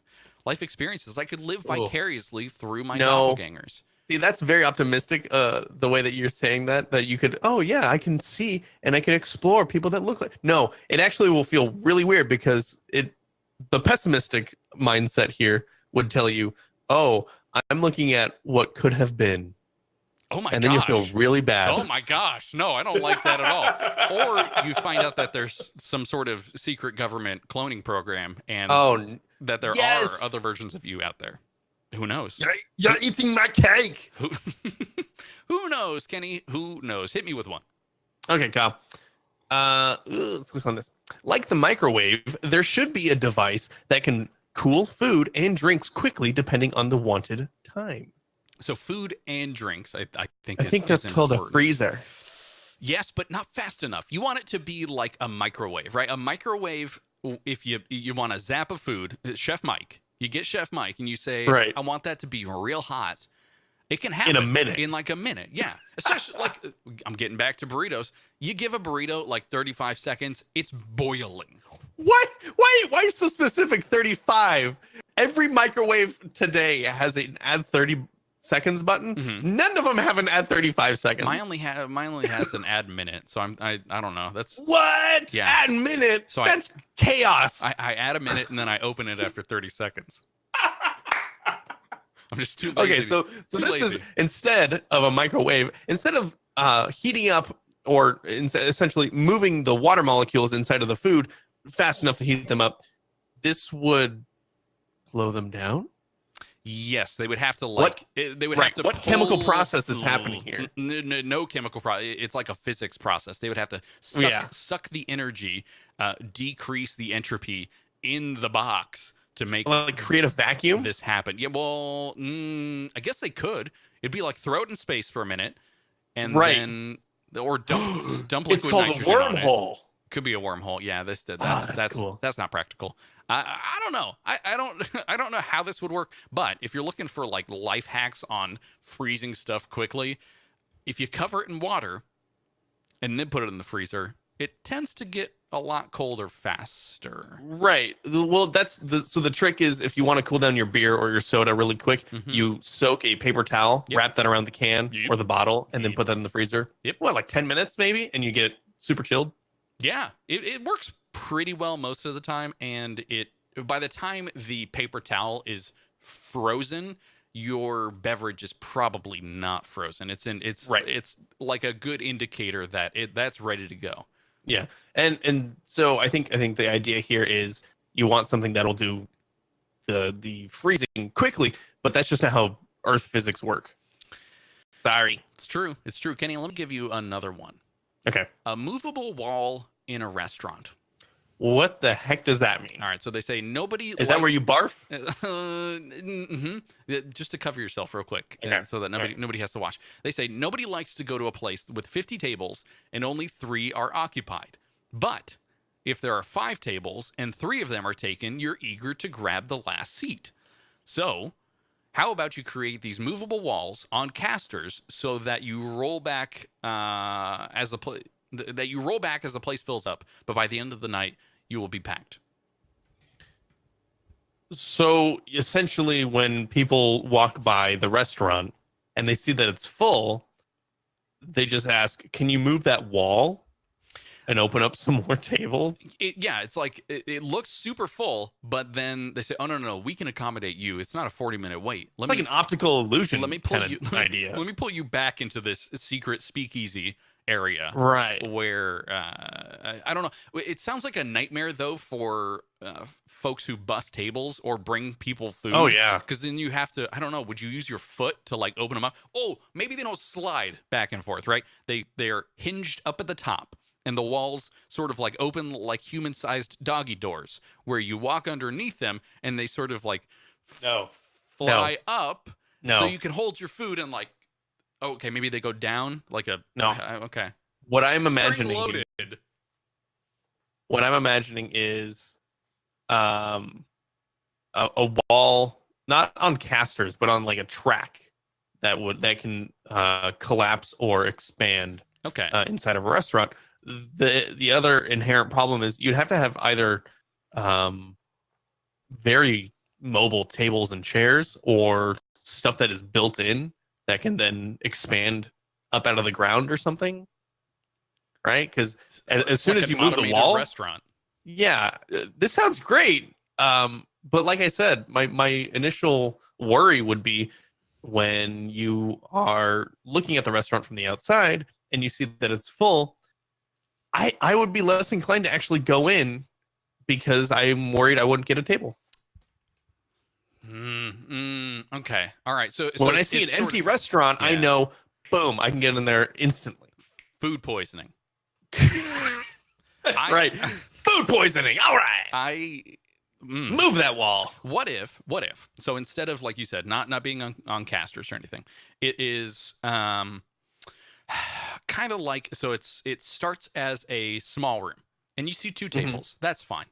experiences. I could live vicariously through my doppelgangers. See, that's very optimistic. The way that you're saying that you could, oh yeah, I can see and I can explore people that look like. No, it actually will feel really weird because the pessimistic mindset here would tell you, oh, I'm looking at what could have been. Oh my gosh. And then you'll feel really bad. Oh my gosh. No, I don't like that at all. Or you find out that there's some sort of secret government cloning program and that there are other versions of you out there. Who knows? You're eating my cake. Who knows, Kenny? Who knows? Hit me with one. Okay, Kyle. Let's click on this. Like the microwave, there should be a device that can cool food and drinks quickly depending on the wanted time. So food and drinks, I think that's called a freezer. Yes, but not fast enough. You want it to be like a microwave, right? A microwave, if you want a zap of food, Chef Mike, you get Chef Mike and you say, right, I want that to be real hot. It can happen in a minute. In like a minute, yeah. Especially like, I'm getting back to burritos. You give a burrito like 35 seconds, it's boiling. What? Why so specific? 35. Every microwave today has an add 30 seconds button. Mm-hmm. None of them have an add 35 seconds. Mine only has an add minute. So I don't know. That's what? Yeah. Add minute. So that's chaos. I add a minute and then I open it after 30 seconds. I'm just too lazy. Okay, so this is instead of a microwave, instead of heating up or essentially moving the water molecules inside of the food fast enough to heat them up, this would slow them down. Yes, they would have to what chemical process is happening here? No chemical process. It's like a physics process. They would have to suck the energy, decrease the entropy in the box to make create a vacuum. This happen. Yeah, well, I guess they could. It'd be like throw it in space for a minute, and then or dump liquid it's called nitrogen a wormhole. Could be a wormhole. Yeah, that's cool. That's not practical. I don't know. I don't know how this would work. But if you're looking for like life hacks on freezing stuff quickly, if you cover it in water and then put it in the freezer, it tends to get a lot colder faster. Right. Well, so the trick is if you want to cool down your beer or your soda really quick, you soak a paper towel, wrap that around the can or the bottle, and then put that in the freezer. Yep. What, like 10 minutes maybe, and you get it super chilled. Yeah, it works pretty well most of the time, and by the time the paper towel is frozen, your beverage is probably not frozen. It's like a good indicator that that's ready to go. Yeah, and so I think the idea here is you want something that'll do the freezing quickly, but that's just not how Earth physics work. Sorry, it's true. Kenny, let me give you another one. Okay, a movable wall in a restaurant. What the heck does that mean? All right, so they say nobody... Is that where you barf? Just to cover yourself real quick, okay. So that nobody has to watch. They say nobody likes to go to a place with 50 tables and only 3 are occupied. But if there are 5 tables and 3 of them are taken, you're eager to grab the last seat. So how about you create these movable walls on casters so that you roll back as the place fills up, but by the end of the night, you will be packed. So essentially, when people walk by the restaurant and they see that it's full, they just ask, can you move that wall and open up some more tables? It's like it looks super full, but then they say, oh, no, we can accommodate you. It's not a 40-minute wait. It's like an optical illusion. Let me pull idea. Let me pull you back into this secret speakeasy area, right? Where I don't know. It sounds like a nightmare though for folks who bus tables or bring people food. Oh yeah, because then you have to. I don't know. Would you use your foot to like open them up? Oh, maybe they don't slide back and forth, right? They're hinged up at the top, and the walls sort of like open like human-sized doggy doors, where you walk underneath them, and they sort of like fly up, so you can hold your food and like. Oh, okay, maybe they go down like a... No. Okay. What I'm imagining is a wall, not on casters, but on like a track that can collapse or expand Okay. inside of a restaurant. The other inherent problem is you'd have to have either very mobile tables and chairs or stuff that is built in that can then expand up out of the ground or something, right? Because as soon like as an you move the automated wall, restaurant. yeah, this sounds great. But like I said, my initial worry would be when you are looking at the restaurant from the outside and you see that it's full. I would be less inclined to actually go in because I'm worried I wouldn't get a table. Okay. All right. So When I see an empty restaurant, I know, boom, I can get in there instantly. Food poisoning. Right. Food poisoning. All right. Move that wall. What if? So instead of, like you said, not being on casters or anything, it is kind of like, so it starts as a small room and you see two tables. That's fine.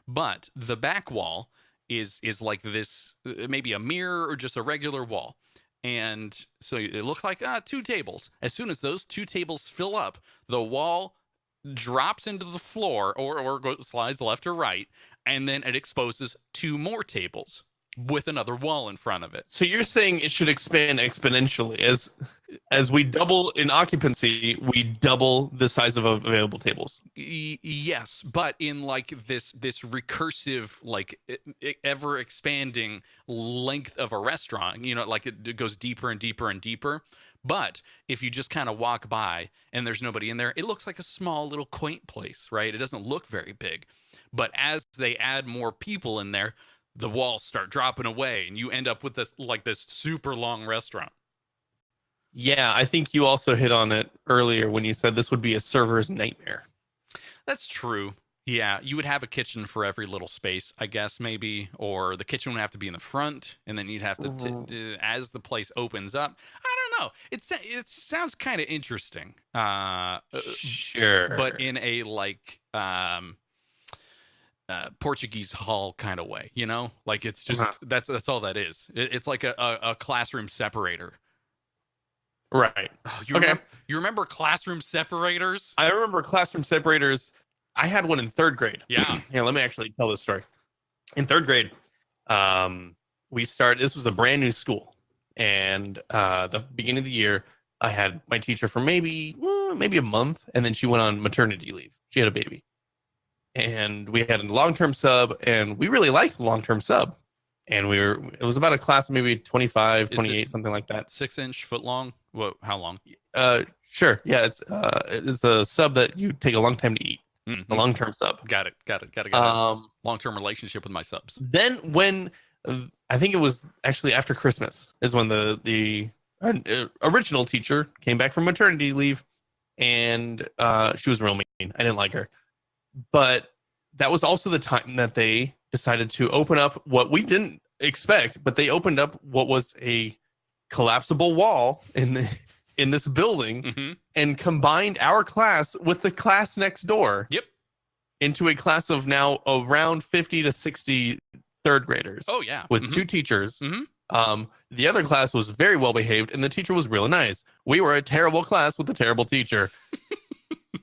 But the back wall is like this, maybe a mirror or just a regular wall. And so it looks like two tables. As soon as those two tables fill up, the wall drops into the floor or slides left or right, and then it exposes two more tables with another wall in front of it. So you're saying it should expand exponentially as we double in occupancy, we double the size of available tables. Yes, but in like this recursive, like ever expanding length of a restaurant, like it goes deeper and deeper and deeper. But if you just kind of walk by and there's nobody in there, it looks like a small little quaint place, right? It doesn't look very big. But as they add more people in there, the walls start dropping away and you end up with this super long restaurant. Yeah, I think you also hit on it earlier when you said this would be a server's nightmare. That's true. Yeah, you would have a kitchen for every little space, I guess, maybe, or the kitchen would have to be in the front, and then you'd have to, as the place opens up. I don't know. It sounds kind of interesting. Sure, but in a Portuguese hall kind of way, like it's just that's all that is. It's like a classroom separator. Right. Oh, you remember classroom separators? I remember classroom separators. I had one in third grade. Yeah. Yeah, let me actually tell this story. In third grade, this was a brand new school. And the beginning of the year, I had my teacher for maybe a month, and then she went on maternity leave. She had a baby. And we had a long-term sub, and we really liked the long-term sub. And it was about a class of maybe 25, 28, something like that. 6-inch, foot long? What? How long? Sure. Yeah, it's a sub that you take a long time to eat. Mm-hmm. It's a long-term sub. Got it. Long-term relationship with my subs. Then when I think it was actually after Christmas is when the original teacher came back from maternity leave, and she was real mean. I didn't like her. But that was also the time that they decided to open up what we didn't expect, but they opened up what was a collapsible wall in this building and combined our class with the class next door. Yep. Into a class of now around 50 to 60 third graders. Oh, yeah. With two teachers. The other class was very well behaved, and the teacher was really nice. We were a terrible class with a terrible teacher.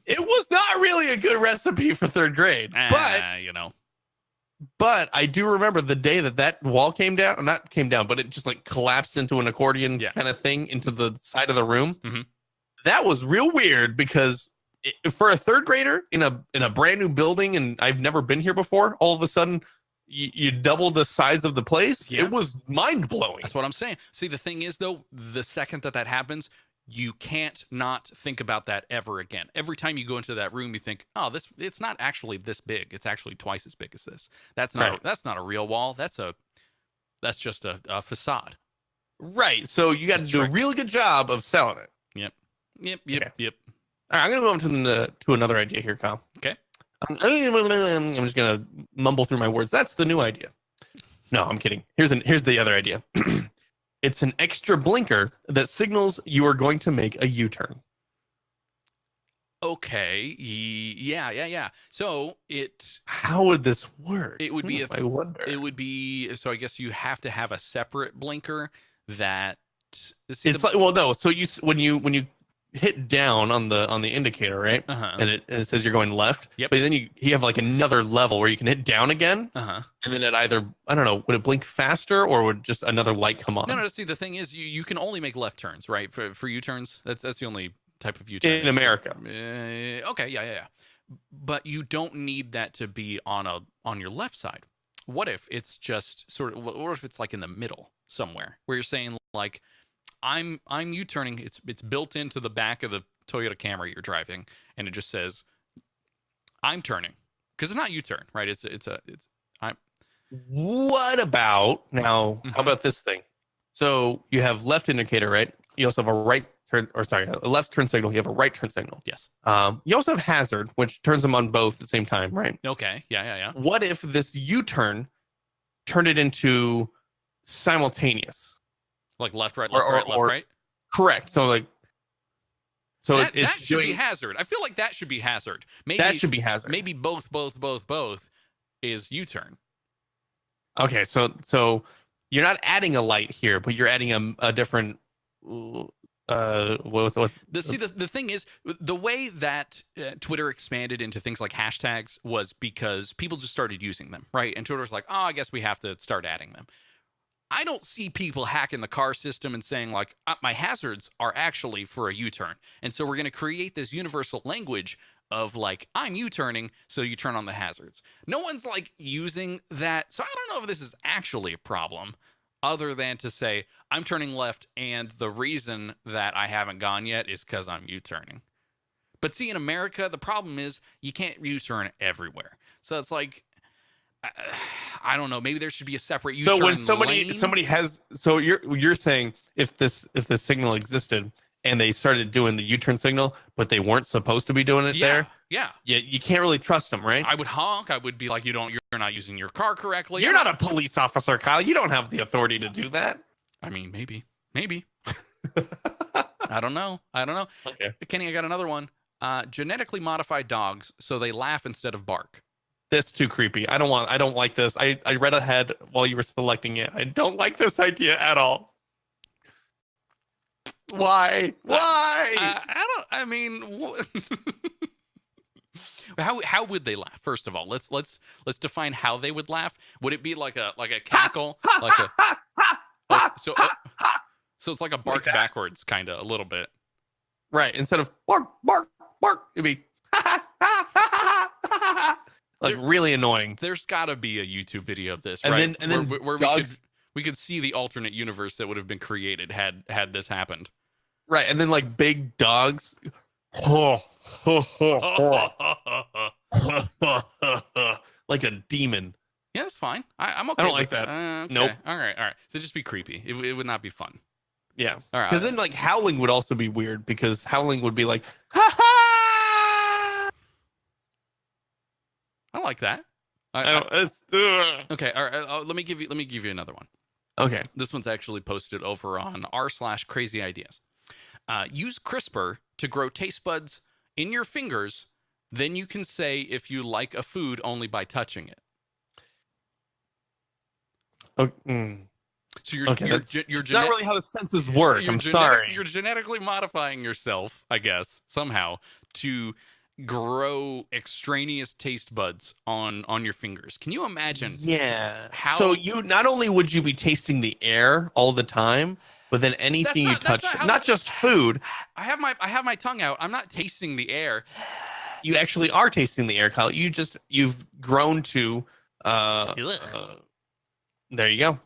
It was not really a good recipe for third grade, but I do remember the day that wall came down, not came down, but it just like collapsed into an accordion kind of thing into the side of the room. That was real weird because for a third grader in a brand new building, and I've never been here before, all of a sudden you double the size of the place. Yeah. It was mind blowing. That's what I'm saying. See, the thing is though, the second that happens, you can't not think about that ever again. Every time you go into that room, you think, "Oh, it's not actually this big. It's actually twice as big as this. That's not a real wall. That's just a facade." Right. So you got to do a really good job of selling it. Yep. All right, I'm gonna go on to another idea here, Kyle. Okay. I'm just gonna mumble through my words. That's the new idea. No, I'm kidding. Here's the other idea. It's an extra blinker that signals you are going to make a U-turn. Okay. Yeah. So how would this work? It would be I wonder. It would be, so I guess you have to have a separate blinker that See It's like, well, no. So when you hit down on the indicator, right? Uh-huh. And it says you're going left. Yep. But then you have like another level where you can hit down again. Uh-huh. And then it either, I don't know, would it blink faster or would just another light come on? No. See, the thing is, you can only make left turns, right? For U-turns, that's the only type of U-turn In America. Okay, yeah. But you don't need that to be on your left side. What if it's just sort of? What if it's like in the middle somewhere, where you're saying like, I'm U-turning. It's built into the back of the Toyota Camry you're driving, and it just says, I'm turning, because it's not U-turn, right? What about now? How about this thing? So you have left indicator, right? You also have a right turn, or sorry, a left turn signal. You have a right turn signal. Yes. You also have hazard, which turns them on both at the same time, right? Okay. Yeah. What if this U-turn turned it into simultaneous? Like left, right, Or- left, right, left, or- right. Correct. So like, That it's should be doing hazard. I feel like that should be hazard. Maybe that should be hazard. maybe both is U-turn. Okay, so you're not adding a light here, but you're adding a different. What's The thing is, the way that Twitter expanded into things like hashtags was because people just started using them, right? And Twitter's like, oh, I guess we have to start adding them. I don't see people hacking the car system and saying like, my hazards are actually for a U-turn. And so we're going to create this universal language of like, I'm U-turning, so you turn on the hazards. No one's like using that. So I don't know if this is actually a problem other than to say, I'm turning left, and the reason that I haven't gone yet is because I'm U-turning. But see, in America, the problem is you can't U-turn everywhere. So it's like, I don't know. Maybe there should be a separate U-turn so when lane. somebody has, so you're saying if this signal existed and they started doing the U-turn signal, but they weren't supposed to be doing it there, Yeah. you can't really trust them, right? I would honk. I would be like, you're not using your car correctly. You're not a police officer, Kyle. You don't have the authority to do that. I mean, maybe. I don't know. Okay. Kenny, I got another one. Genetically modified dogs so they laugh instead of bark. That's too creepy. I don't like this. I read ahead while you were selecting it. I don't like this idea at all. Why? I mean, how would they laugh? First of all, let's define how they would laugh. Would it be like a cackle, so it's like a bark Like backwards, kind of a little bit. Right. Instead of bark, it'd be like really annoying. There's got to be a YouTube video of this, And right? then where dogs, we could see the alternate universe that would have been created had this happened. right, and then like big dogs. Like a demon. Yeah, that's fine. I'm okay. I don't like with that. Okay. Nope. All right. So just be creepy. It would not be fun. Yeah. All right. Because then like howling would also be weird because howling would be like, ha ha. I like that. Okay. All right. Let me give you another one. Okay. This one's actually posted over on r/crazy ideas. Use CRISPR to grow taste buds in your fingers. Then you can say if you like a food only by touching it. So you're not really how the senses work. I'm sorry. You're genetically modifying yourself, I guess, somehow to grow extraneous taste buds on your fingers. Can you imagine? Yeah. So you not only would you be tasting the air all the time, but then anything you touch, not just food. I have my tongue out. I'm not tasting the air. You actually are tasting the air, Kyle. You've grown to there you go.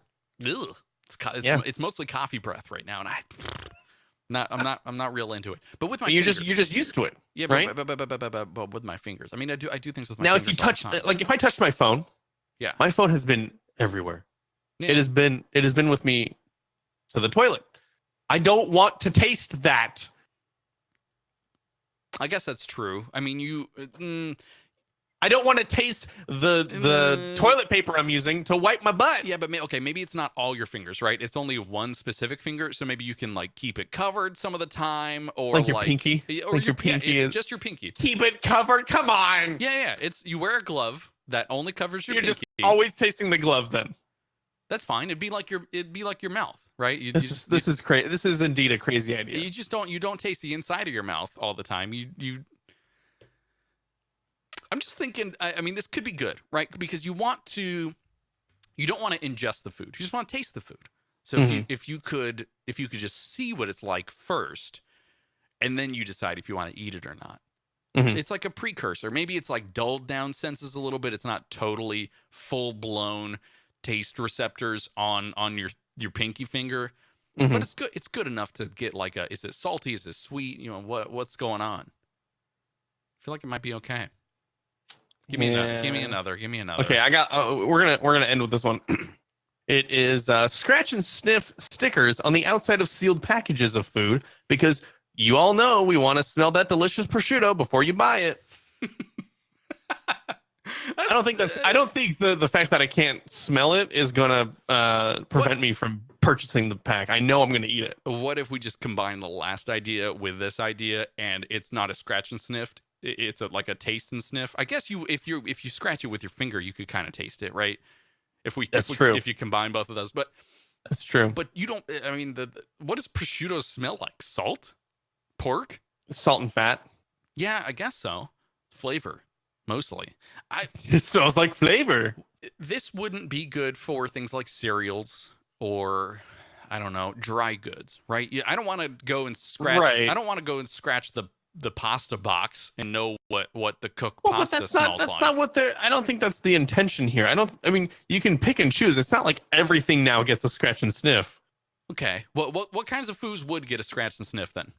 Ugh. It's mostly coffee breath right now, and I'm not real into it. But with my fingers, you're just used to it. Yeah, right? but with my fingers. I mean, I do things with my now fingers. If you touch if I touch my phone, yeah, my phone has been everywhere. Yeah. It has been with me to the toilet. I don't want to taste that. I guess that's true. I mean, I don't want to taste the toilet paper I'm using to wipe my butt. Yeah, but maybe it's not all your fingers, right? It's only one specific finger, so maybe you can like keep it covered some of the time, or like your pinky, or like your pinky it's just your pinky. Keep it covered. Come on. Yeah. You wear a glove that only covers your pinky. You're just always tasting the glove. Then that's fine. It'd be like your mouth. right? This is crazy. This is indeed a crazy idea. You just don't taste the inside of your mouth all the time. I'm just thinking. I mean, this could be good, right? Because you don't want to ingest the food. You just want to taste the food. So if you could just see what it's like first, and then you decide if you want to eat it or not. It's like a precursor. Maybe it's like dulled down senses a little bit. It's not totally full blown taste receptors on your pinky finger, but it's good. It's good enough to get like is it salty? Is it sweet? You know, what's going on? I feel like it might be okay. Give me another. Okay, I got. We're gonna end with this one. It is scratch and sniff stickers on the outside of sealed packages of food, because you all know we want to smell that delicious prosciutto before you buy it. I don't think the fact that I can't smell it is gonna prevent me from purchasing the pack. I know I'm gonna eat it. What if we just combine the last idea with this idea, and it's not a scratch and sniff? It's like a taste and sniff. I guess if you scratch it with your finger, you could kind of taste it, right? True. If you combine both of those, but that's true. But you don't. I mean, what does prosciutto smell like? Salt, pork, salt and fat. Yeah, I guess so. Flavor, mostly. It smells like flavor. This wouldn't be good for things like cereals or, I don't know, dry goods, right? I don't want to go and scratch. Right. I don't want to go and scratch the pasta box and know what the cooked pasta smells like. That's not what they're. I don't think that's the intention here. I mean, you can pick and choose. It's not like everything now gets a scratch and sniff. Okay. What kinds of foods would get a scratch and sniff then?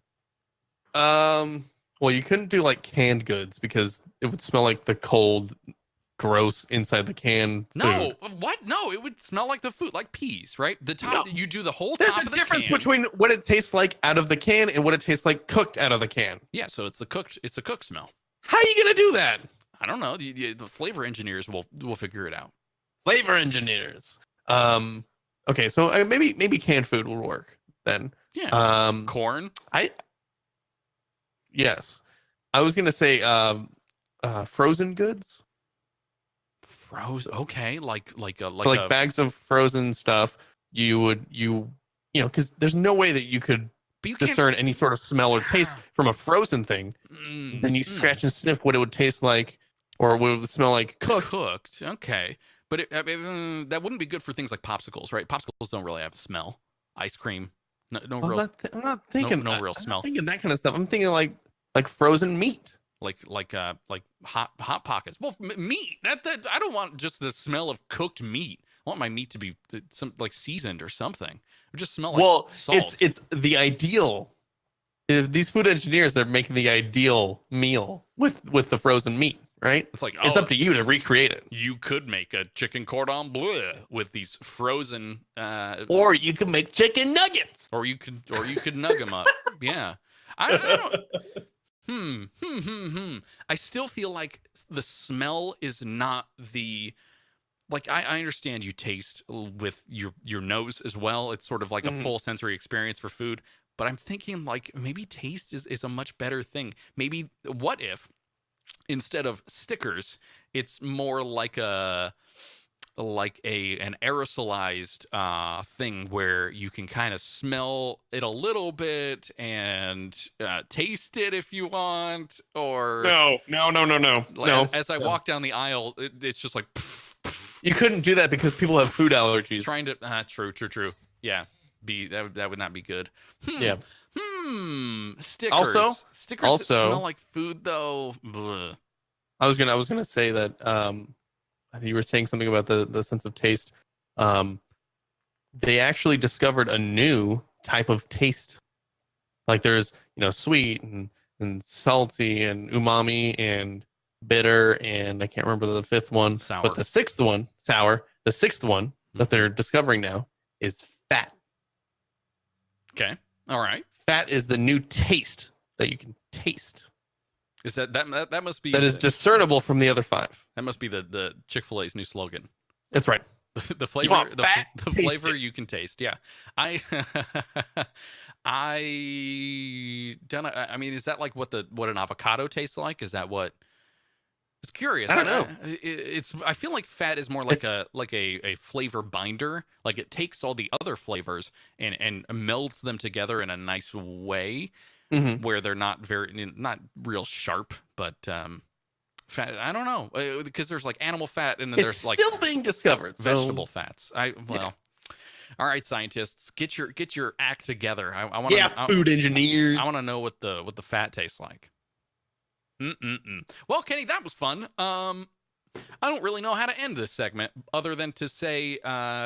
Well, you couldn't do like canned goods because it would smell like the cold, gross inside the can. No, food. What? No, it would smell like the food, like peas, right? The top, you do the whole top of the can. There's a difference between what it tastes like out of the can and what it tastes like cooked out of the can. Yeah, so it's a cooked smell. How are you gonna do that? I don't know. The flavor engineers will figure it out. Flavor engineers. Okay, so maybe canned food will work then. Yeah. Corn. Yes, I was gonna say frozen goods. Frozen. Okay, like bags of frozen stuff. You know, because there's no way that you could discern any sort of smell or taste from a frozen thing. Then you scratch and sniff what it would taste like, or what it would smell like cooked. Okay, but that wouldn't be good for things like popsicles, right? Popsicles don't really have a smell. Ice cream, no real. I'm not thinking no real smell. I'm thinking that kind of stuff. I'm thinking like frozen meat. Like hot pockets. Well, meat. That I don't want just the smell of cooked meat. I want my meat to be some like seasoned or something. Or just smell like salt. It's the ideal. If these food engineers, they're making the ideal meal with the frozen meat, right? It's like it's up to you to recreate it. You could make a chicken cordon bleu with these frozen. Or you could make chicken nuggets. Or you could nug them up. Yeah, I don't. I still feel like the smell is not the. Like I understand you taste with your nose as well. It's sort of like a full sensory experience for food. But I'm thinking like maybe taste is a much better thing. Maybe what if instead of stickers, it's more like an aerosolized thing where you can kind of smell it a little bit and taste it if you want. Or no. As I walk down the aisle, it's just like. You couldn't do that because people have food allergies. Trying to true. Yeah, that would not be good. Yeah. Stickers. Stickers that smell like food though. Blech. I was gonna say that. I think you were saying something about the sense of taste. They actually discovered a new type of taste. Like there's sweet and salty and umami and bitter, and I can't remember the fifth one. Sour. But the sixth one, sour. The sixth one that they're discovering now is fat. Okay. All right. Fat is the new taste that you can taste. Is that must be that is discernible from the other five? That must be the Chick-fil-A's new slogan. That's right. The flavor, the flavor you can taste. Yeah. I don't know. I mean, is that like what an avocado tastes like? Is that what It's curious. I don't know. I feel like fat is more like It's- a flavor binder. Like it takes all the other flavors and melds them together in a nice way where they're not real sharp, but fat. I don't know because there's like animal fat and then It's there's like still being discovered. So vegetable fats. All right, scientists, get your act together. I want food engineers. I want to know what the fat tastes like. Well, Kenny, that was fun. I don't really know how to end this segment other than to say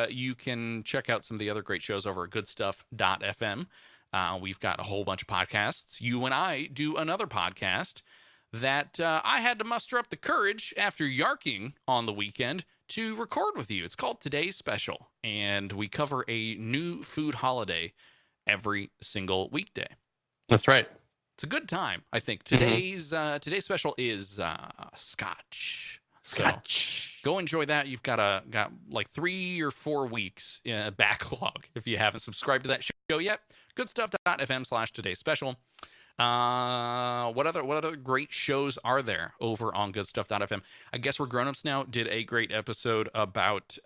you can check out some of the other great shows over at Goodstuff.fm. We've got a whole bunch of podcasts. You and I do another podcast that I had to muster up the courage after yarking on the weekend to record with you. It's called Today's Special, and we cover a new food holiday every single weekday. That's right. It's a good time, I think. Today's special is Scotch. Scotch. So go enjoy that. You've got like 3 or 4 weeks backlog if you haven't subscribed to that show yet. Goodstuff.fm/today's special. What other great shows are there over on Goodstuff.fm? I guess We're Grown-Ups Now did a great episode about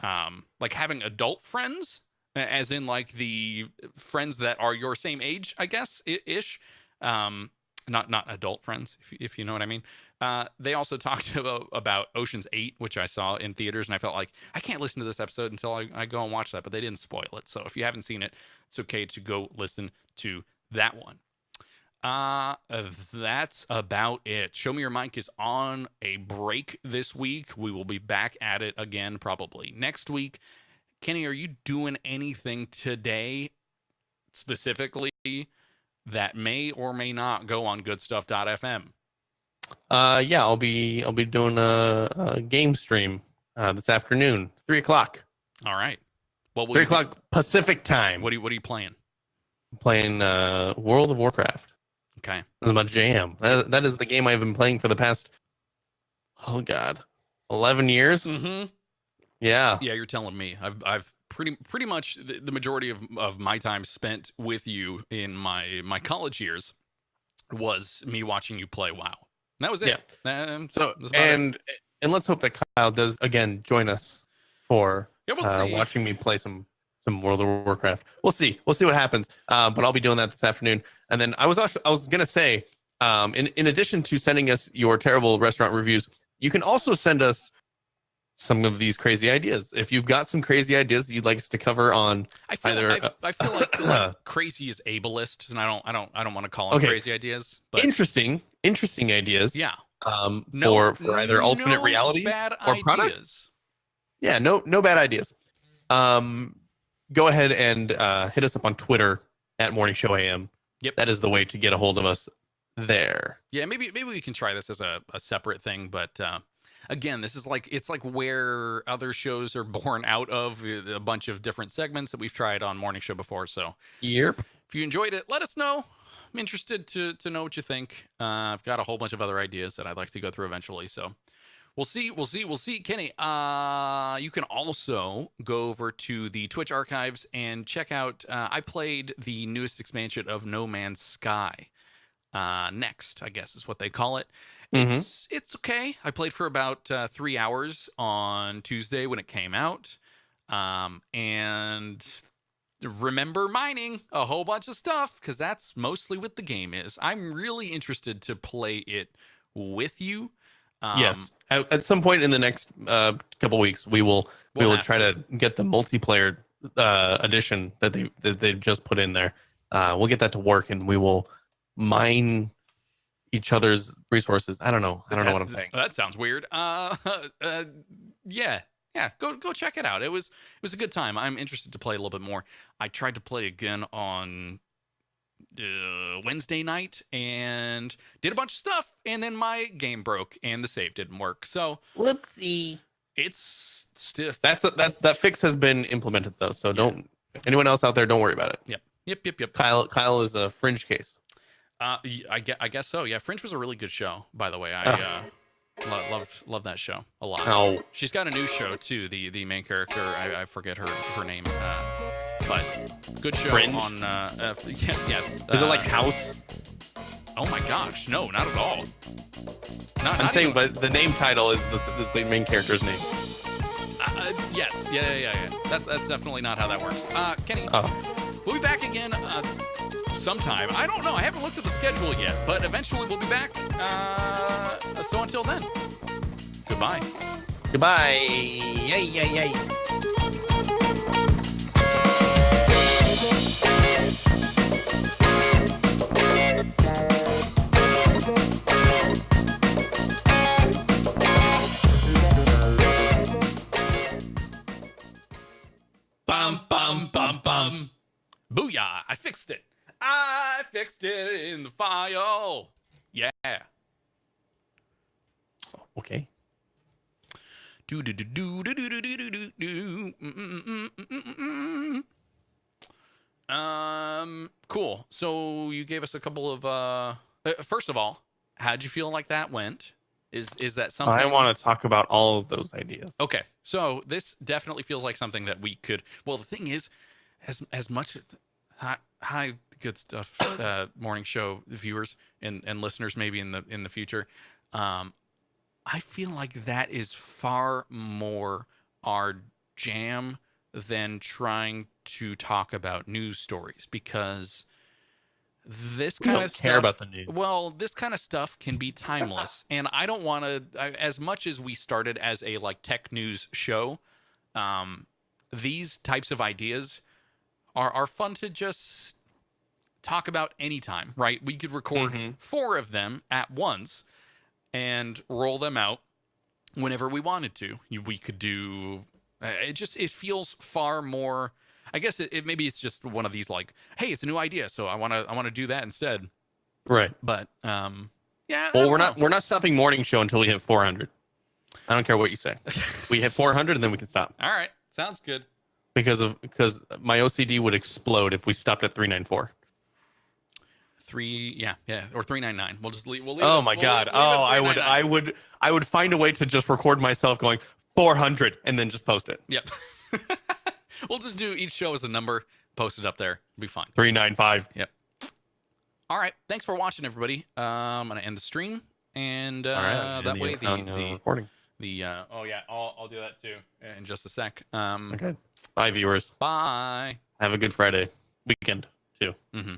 like having adult friends, as in like the friends that are your same age, I guess, ish. Not adult friends, if you know what I mean. They also talked about Ocean's 8, which I saw in theaters, and I felt like I can't listen to this episode until I go and watch that, but they didn't spoil it. So if you haven't seen it, it's okay to go listen to that one. That's about it. Show Me Your Mic is on a break this week. We will be back at it again probably next week. Kenny, are you doing anything today specifically that may or may not go on Goodstuff.fm? Yeah, I'll be doing a game stream this afternoon, 3:00. All right. Well, 3:00 Pacific time. What are you playing? I'm playing World of Warcraft. Okay. This is my jam. That is the game I've been playing for the past 11 years. Mm-hmm. Yeah. Yeah, you're telling me. I've pretty much the majority of my time spent with you in my college years was me watching you play WoW. And that was it. Yeah. So and let's hope that Kyle does again join us for we'll see. Watching me play some World of Warcraft. We'll see what happens. But I'll be doing that this afternoon. And then I was gonna say, in addition to sending us your terrible restaurant reviews, you can also send us some of these crazy ideas. If you've got some crazy ideas that you'd like us to cover on, I feel like crazy is ableist, and I don't want to call them crazy ideas. But interesting ideas. Yeah. For either alternate reality or products. Yeah, no bad ideas. Go ahead and hit us up on Twitter at Morning Show AM. Yep. That is the way to get a hold of us there. Yeah, maybe we can try this as a separate thing, but again, this is it's like where other shows are born out of a bunch of different segments that we've tried on Morning Show before. So yep. If you enjoyed it, let us know. I'm interested to know what you think. I've got a whole bunch of other ideas that I'd like to go through eventually. So we'll see. Kenny, you can also go over to the Twitch archives and check out, I played the newest expansion of No Man's Sky. Next, I guess is what they call it. It's okay. I played for about 3 hours on Tuesday when it came out. And remember mining a whole bunch of stuff because that's mostly what the game is. I'm really interested to play it with you. Yes. At some point in the next couple weeks, we will try to get the multiplayer edition that they've just put in there. We'll get that to work, and we will mine each other's resources. I don't know what I'm saying. That sounds weird. Yeah. Go check it out. It was a good time. I'm interested to play a little bit more. I tried to play again on Wednesday night and did a bunch of stuff, and then my game broke and the save didn't work. So whoopsie. It's stiff. That fix has been implemented though. So don't anyone else out there, don't worry about it. Yep. Kyle is a fringe case. I guess so. Yeah, Fringe was a really good show, by the way. I love that show a lot. Oh. She's got a new show too. The main character, I forget her name, but good show. Fringe? On yes. Is it like House? Oh my gosh, no, not at all. I'm not saying, even, but the name title is the main character's name. yes, yeah. That's definitely not how that works. Kenny, we'll be back again sometime. I don't know. I haven't looked at the schedule yet, but eventually we'll be back. So until then, goodbye. Goodbye. Yay. Bum. Booyah! I fixed it. I fixed it in the file. Yeah. Okay. Cool. So you gave us a couple of first of all, how'd you feel like that went? Is that something I want to talk about all of those ideas. Okay. So this definitely feels like something that we could, well, the thing is, as much hi good stuff morning show viewers and listeners maybe in the future, I feel like that is far more our jam than trying to talk about news stories, because this kind of stuff care about the news. Well, this kind of stuff can be timeless, and I don't want to, as much as we started as a like tech news show, these types of ideas are fun to just talk about anytime, right? We could record 4 of them at once and roll them out whenever we wanted to. We could do it feels far more, I guess it maybe it's just one of these like, hey, it's a new idea, so I want to do that instead. Right. But yeah. Well, we're not stopping morning show until we hit 400. I don't care what you say. We hit 400 and then we can stop. All right. Sounds good. Because my OCD would explode if we stopped at 394. 3, yeah, or 399. We'll just leave. We'll leave. Oh my God! I would find a way to just record myself going 400 and then just post it. Yep. We'll just do each show as a number, post it up there. It'll be fine. 395. Yep. All right. Thanks for watching, everybody. I'm gonna end the stream, and that way the recording. Oh yeah, I'll do that too in just a sec. Okay. Bye, viewers. Bye. Have a good Friday weekend too. Mm-hmm.